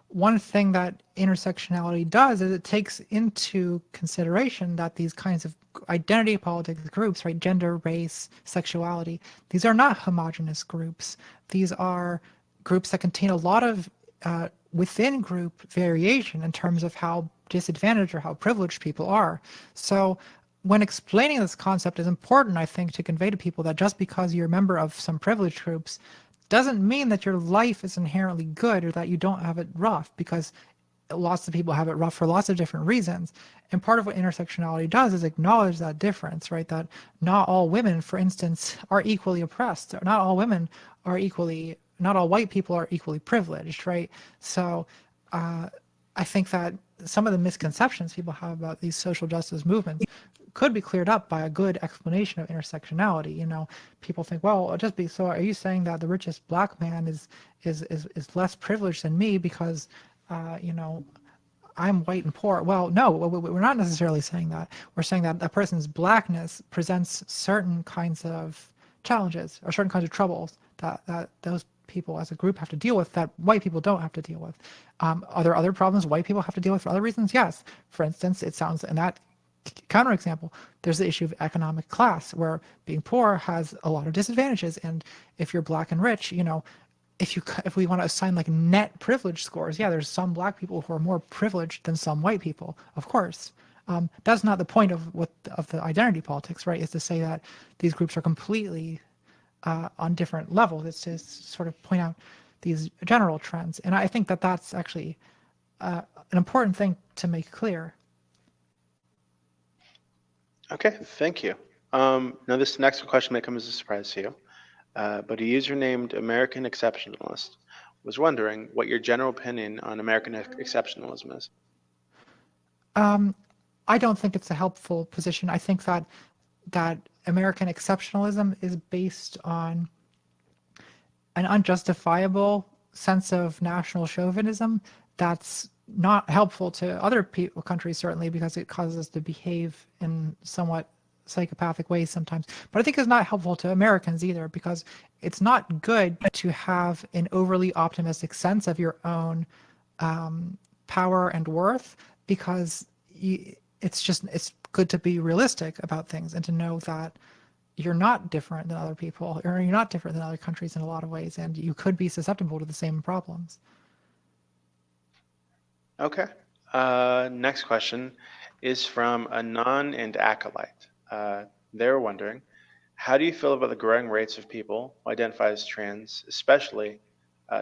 one thing that intersectionality does is it takes into consideration that these kinds of identity politics groups, right, gender, race, sexuality, these are not homogenous groups. These are groups that contain a lot of within group variation in terms of how disadvantaged or how privileged people are. So when explaining this concept, is important, I think, to convey to people that just because you're a member of some privileged groups doesn't mean that your life is inherently good or that you don't have it rough, because lots of people have it rough for lots of different reasons. And part of what intersectionality does is acknowledge that difference, right? That not all women, for instance, are equally oppressed. Not all women are equally, not all white people are equally privileged, right? So I think that some of the misconceptions people have about these social justice movements could be cleared up by a good explanation of intersectionality. People think, well, so are you saying that the richest black man is less privileged than me because I'm white and poor? Well, no, we're not necessarily saying that. We're saying that a person's blackness presents certain kinds of challenges or certain kinds of troubles that those people as a group have to deal with that white people don't have to deal with. Are there other problems white people have to deal with for other reasons? Yes. For instance, it sounds, in that counterexample, there's the issue of economic class, where being poor has a lot of disadvantages. And if you're black and rich, if we want to assign like net privilege scores, yeah, there's some black people who are more privileged than some white people, of course. That's not the point of the identity politics, right? Is to say that these groups are completely on different levels. It's to sort of point out these general trends, and I think that that's actually an important thing to make clear. Okay, thank you. Now this next question may come as a surprise to you, but a user named American Exceptionalist was wondering what your general opinion on American exceptionalism is. I don't think it's a helpful position. I think that American exceptionalism is based on an unjustifiable sense of national chauvinism that's not helpful to other countries, certainly, because it causes us to behave in somewhat psychopathic ways sometimes. But I think it's not helpful to Americans either, because it's not good to have an overly optimistic sense of your own power and worth, because it's good to be realistic about things and to know that you're not different than other people, or you're not different than other countries in a lot of ways, and you could be susceptible to the same problems. Okay. Next question is from Anon and Acolyte. They're wondering, how do you feel about the growing rates of people who identify as trans, especially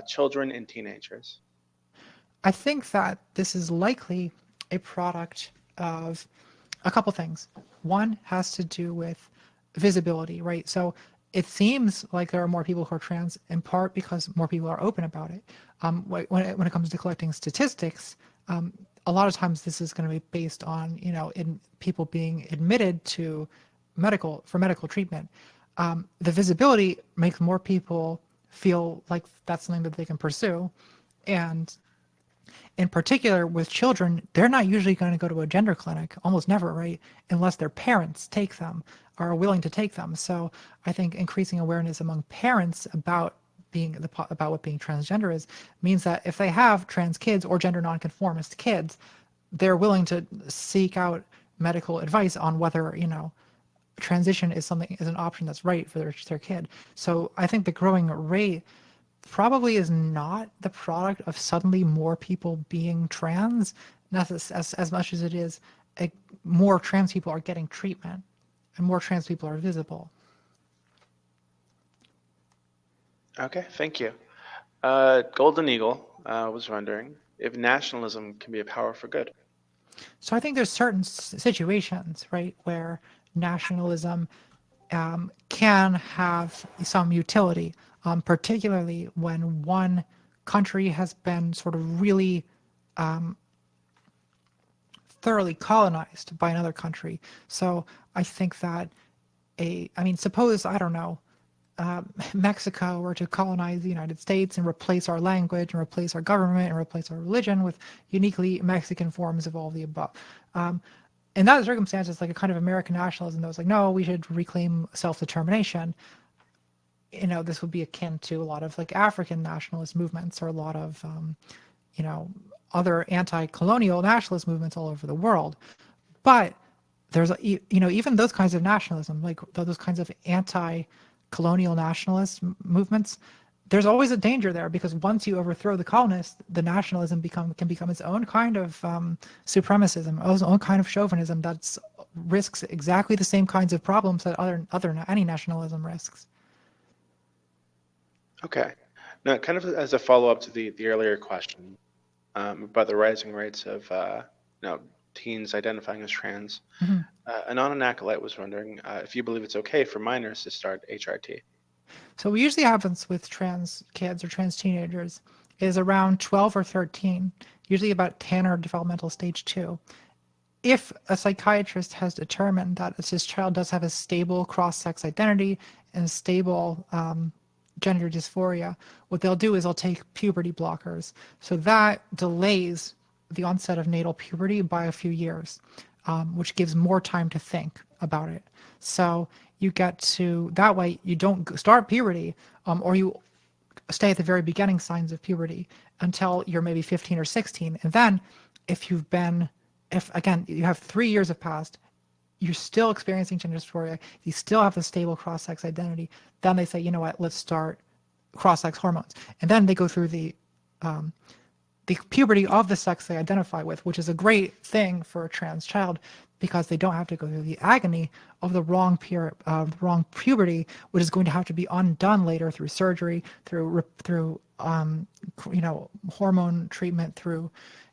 children and teenagers? I think that this is likely a product of a couple things. One has to do with visibility, right? So it seems like there are more people who are trans in part because more people are open about it. When it comes to collecting statistics, a lot of times this is going to be based on, in people being admitted to medical treatment. The visibility makes more people feel like that's something that they can pursue. And in particular with children, they're not usually going to go to a gender clinic, almost never, right? Unless their parents take them or are willing to take them. So I think increasing awareness among parents about what being transgender is means that if they have trans kids or gender nonconformist kids, they're willing to seek out medical advice on whether, transition is an option that's right for their kid. So I think the growing rate probably is not the product of suddenly more people being trans, as much as it is more trans people are getting treatment and more trans people are visible. Okay, thank you. Golden Eagle was wondering if nationalism can be a power for good. So I think there's certain situations, right, where nationalism can have some utility, particularly when one country has been sort of really thoroughly colonized by another country. So I think that suppose, I don't know, Mexico were to colonize the United States and replace our language and replace our government and replace our religion with uniquely Mexican forms of all of the above. In that circumstance, it's like a kind of American nationalism that was like, no, we should reclaim self-determination. This would be akin to a lot of like African nationalist movements or a lot of, other anti-colonial nationalist movements all over the world. But there's, even those kinds of nationalism, like those kinds of anti-colonial nationalist movements, there's always a danger there, because once you overthrow the colonists, the nationalism can become its own kind of supremacism, its own kind of chauvinism that risks exactly the same kinds of problems that any nationalism risks. Okay. Now, kind of as a follow-up to the earlier question about the rising rates of teens identifying as trans, Anon and Acolyte was wondering if you believe it's okay for minors to start HRT. So what usually happens with trans kids or trans teenagers is around 12 or 13, usually about 10 or developmental stage 2. If a psychiatrist has determined that this child does have a stable cross-sex identity and stable gender dysphoria, what they'll do is they'll take puberty blockers. So that delays the onset of natal puberty by a few years, which gives more time to think about it. So you get to, that way you don't start puberty, or you stay at the very beginning signs of puberty until you're maybe 15 or 16. And then if again, you have 3 years have passed, you're still experiencing gender dysphoria, you still have the stable cross-sex identity, then they say, you know what, let's start cross-sex hormones. And then they go through the the puberty of the sex they identify with, which is a great thing for a trans child because they don't have to go through the agony of the wrong puberty, which is going to have to be undone later through surgery, through hormone treatment.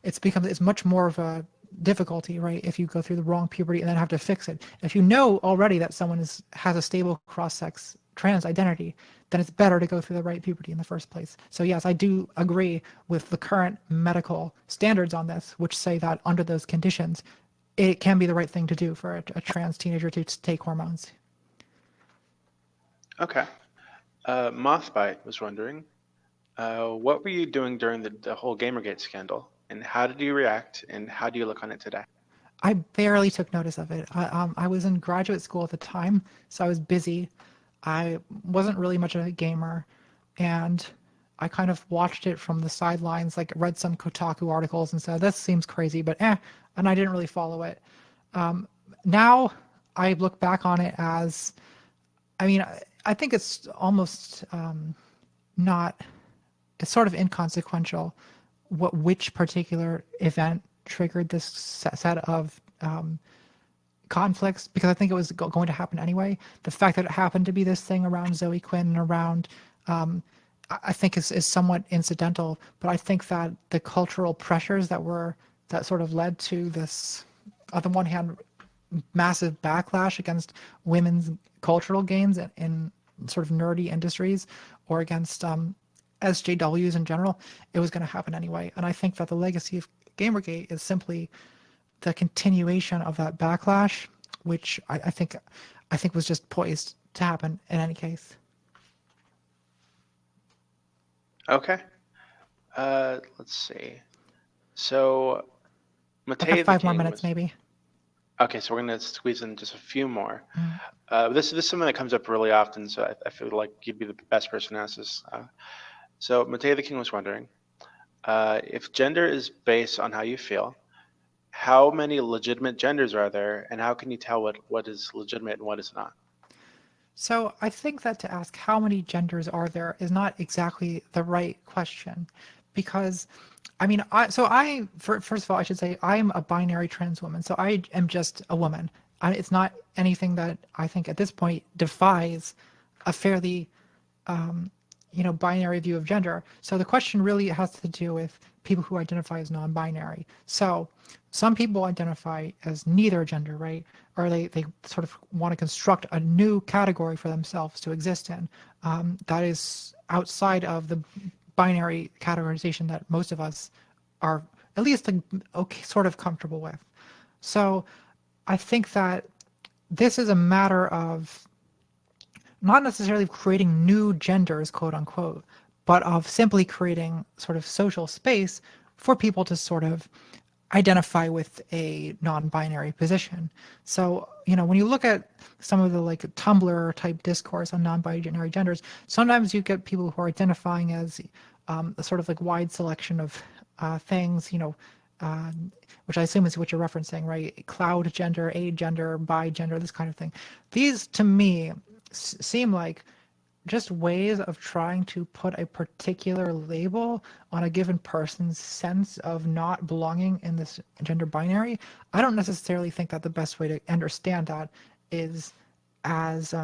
It's much more of a difficulty, right? If you go through the wrong puberty and then have to fix it. If you know already that someone has a stable cross-sex trans identity, then it's better to go through the right puberty in the first place. So yes, I do agree with the current medical standards on this, which say that under those conditions, it can be the right thing to do for a trans teenager to take hormones. Okay. Mothbite was wondering, what were you doing during the whole Gamergate scandal, and how did you react, and how do you look on it today? I barely took notice of it. I was in graduate school at the time, so I was busy. I wasn't really much of a gamer, and I kind of watched it from the sidelines, like read some Kotaku articles and said, this seems crazy, but and I didn't really follow it. Now I look back on it as, I think it's almost it's sort of inconsequential which particular event triggered this set of conflicts, because I think it was going to happen anyway. The fact that it happened to be this thing around Zoe Quinn and around, I think is somewhat incidental, but I think that the cultural pressures that sort of led to this, on the one hand, massive backlash against women's cultural gains in sort of nerdy industries, or against SJWs in general, it was going to happen anyway. And I think that the legacy of Gamergate is simply the continuation of that backlash, which I think was just poised to happen in any case. Okay. Let's see. So, Matei, I have 5 more minutes, maybe. Okay, so we're going to squeeze in just a few more. This is something that comes up really often, so I feel like you'd be the best person to ask this. So, Matei the King was wondering, if gender is based on how you feel, how many legitimate genders are there, and how can you tell what is legitimate and what is not? So I think that to ask how many genders are there is not exactly the right question, because first of all, I should say I'm a binary trans woman, so I am just a woman. It's not anything that I think at this point defies a fairly binary view of gender. So the question really has to do with people who identify as non-binary. So some people identify as neither gender, right? Or they sort of want to construct a new category for themselves to exist in that is outside of the binary categorization that most of us are at least sort of comfortable with. So I think that this is a matter of not necessarily creating new genders, quote unquote, but of simply creating sort of social space for people to sort of identify with a non-binary position. So, when you look at some of the Tumblr type discourse on non-binary genders, sometimes you get people who are identifying as a sort of wide selection of things, which I assume is what you're referencing, right? Cloud gender, agender, bi-gender, this kind of thing. These, to me, seem like just ways of trying to put a particular label on a given person's sense of not belonging in this gender binary. I don't necessarily think that the best way to understand that is as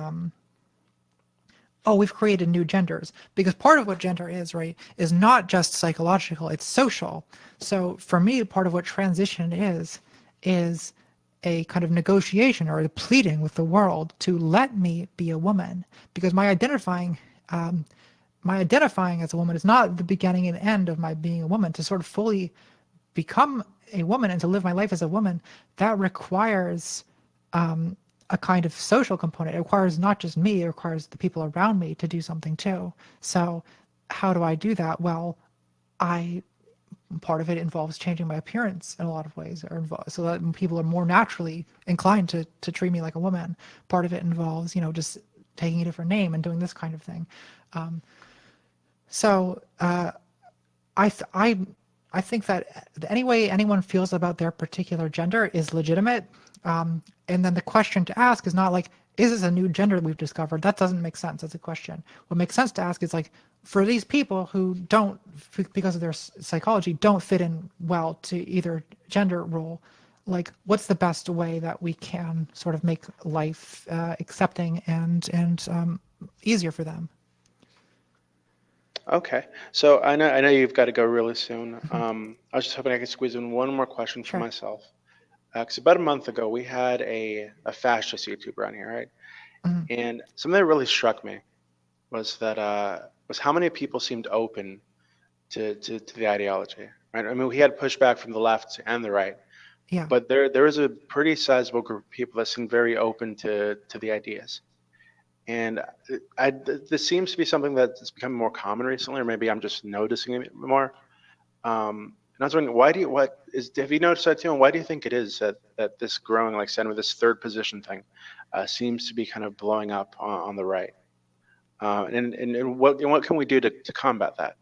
we've created new genders, because part of what gender is, right, is not just psychological, it's social. So for me, part of what transition is a kind of negotiation or a pleading with the world to let me be a woman, because my identifying as a woman is not the beginning and end of my being a woman. To sort of fully become a woman and to live my life as a woman, that requires a kind of social component. It requires not just me, it requires the people around me to do something too. So how do I do that? Well, part of it involves changing my appearance in a lot of ways, so that people are more naturally inclined to treat me like a woman. Part of it involves, just taking a different name and doing this kind of thing. I think that any way anyone feels about their particular gender is legitimate. And then the question to ask is not is this a new gender we've discovered? That doesn't make sense as a question. What makes sense to ask is like, for these people who don't, because of their psychology, don't fit in well to either gender role, like what's the best way that we can sort of make life accepting and easier for them? Okay, so I know you've got to go really soon. I was just hoping I could squeeze in one more question for Sure. myself. Because about a month ago, we had a fascist YouTuber on here, right? Mhm. And something that really struck me was that was how many people seemed open to the ideology, right? I mean, we had pushback from the left and the right, Yeah. but there was a pretty sizable group of people that seemed very open to the ideas. And this seems to be something that's become more common recently, or maybe I'm just noticing it more. And I was wondering, have you noticed that too? And why do you think it is that this growing, like center, this third position thing, seems to be kind of blowing up on the right? And what can we do to combat that?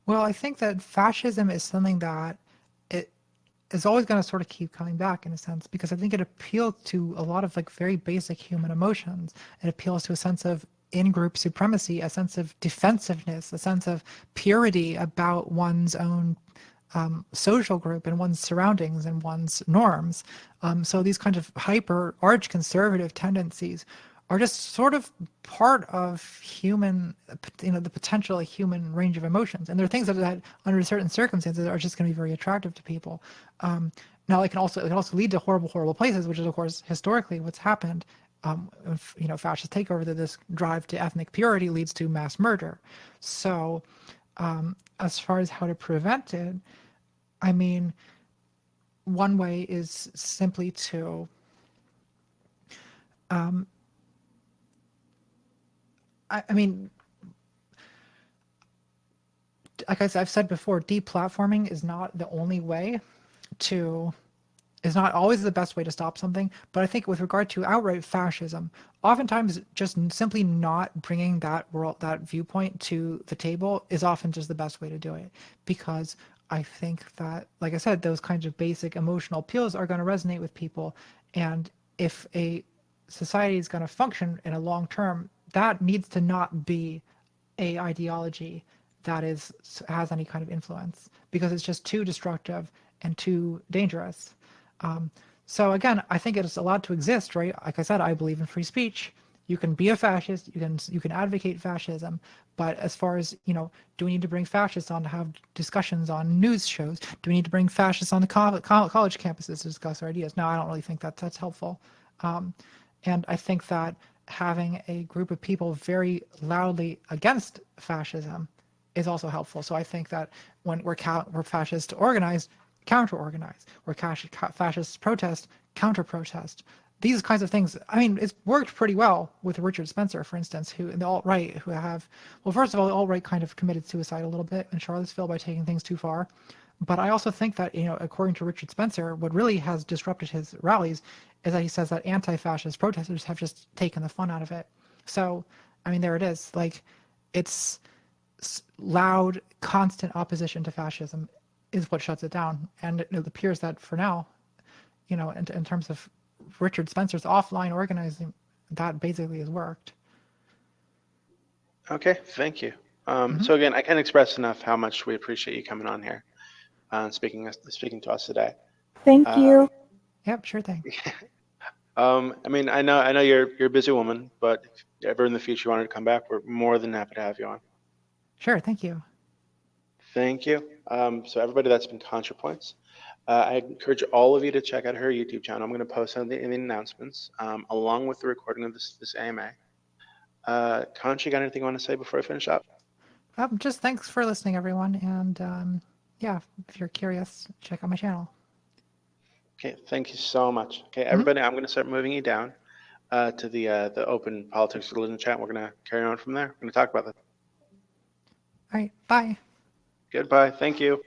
Well, I think that fascism is something that it is always going to sort of keep coming back in a sense, because I think it appeals to a lot of like very basic human emotions. It appeals to a sense of in-group supremacy, a sense of defensiveness, a sense of purity about one's own social group and one's surroundings and one's norms. So these kinds of hyper arch conservative tendencies are just sort of part of human, the potential human range of emotions. And there are things that under certain circumstances are just going to be very attractive to people. Now it can also lead to horrible places, which is of course historically what's happened. If, fascist takeover, that this drive to ethnic purity leads to mass murder. So as far as how to prevent it, I mean, one way is simply to I mean, like I've said before, deplatforming is not the only way is not always the best way to stop something. But I think with regard to outright fascism, oftentimes just simply not bringing that viewpoint to the table is often just the best way to do it. Because I think that, like I said, those kinds of basic emotional appeals are going to resonate with people. And if a society is going to function in a long term, that needs to not be a ideology that has any kind of influence, because it's just too destructive and too dangerous. So again, I think it's allowed to exist, right? Like I said, I believe in free speech. You can be a fascist, you can advocate fascism, but as far as, do we need to bring fascists on to have discussions on news shows? Do we need to bring fascists on the college campuses to discuss our ideas? No, I don't really think that's helpful. And I think that having a group of people very loudly against fascism is also helpful. So I think that when we're fascists organized, counter-organize. We're fascists protest, counter-protest. These kinds of things, I mean, it's worked pretty well with Richard Spencer, for instance, who in the alt-right, who have, well, first of all, the alt-right kind of committed suicide a little bit in Charlottesville by taking things too far. But I also think that, according to Richard Spencer, what really has disrupted his rallies is that he says that anti-fascist protesters have just taken the fun out of it. So, I mean, there it is. Like, it's loud, constant opposition to fascism is what shuts it down. And it appears that for now, in terms of Richard Spencer's offline organizing, that basically has worked. Okay, thank you. So again, I can't express enough how much we appreciate you coming on here and speaking to us today. Thank you. Yep, sure thing. I mean, I know you're a busy woman, but if ever in the future you wanted to come back, we're more than happy to have you on. Sure, thank you. Thank you. So everybody, that's been ContraPoints. I encourage all of you to check out her YouTube channel. I'm going to post in the announcements along with the recording of this AMA. Contra, you got anything you want to say before I finish up? Just thanks for listening, everyone. And yeah, if you're curious, check out my channel. Okay, thank you so much. Okay, everybody, I'm going to start moving you down to the open politics religion chat. We're going to carry on from there. We're going to talk about that. All right, bye. Goodbye. Thank you.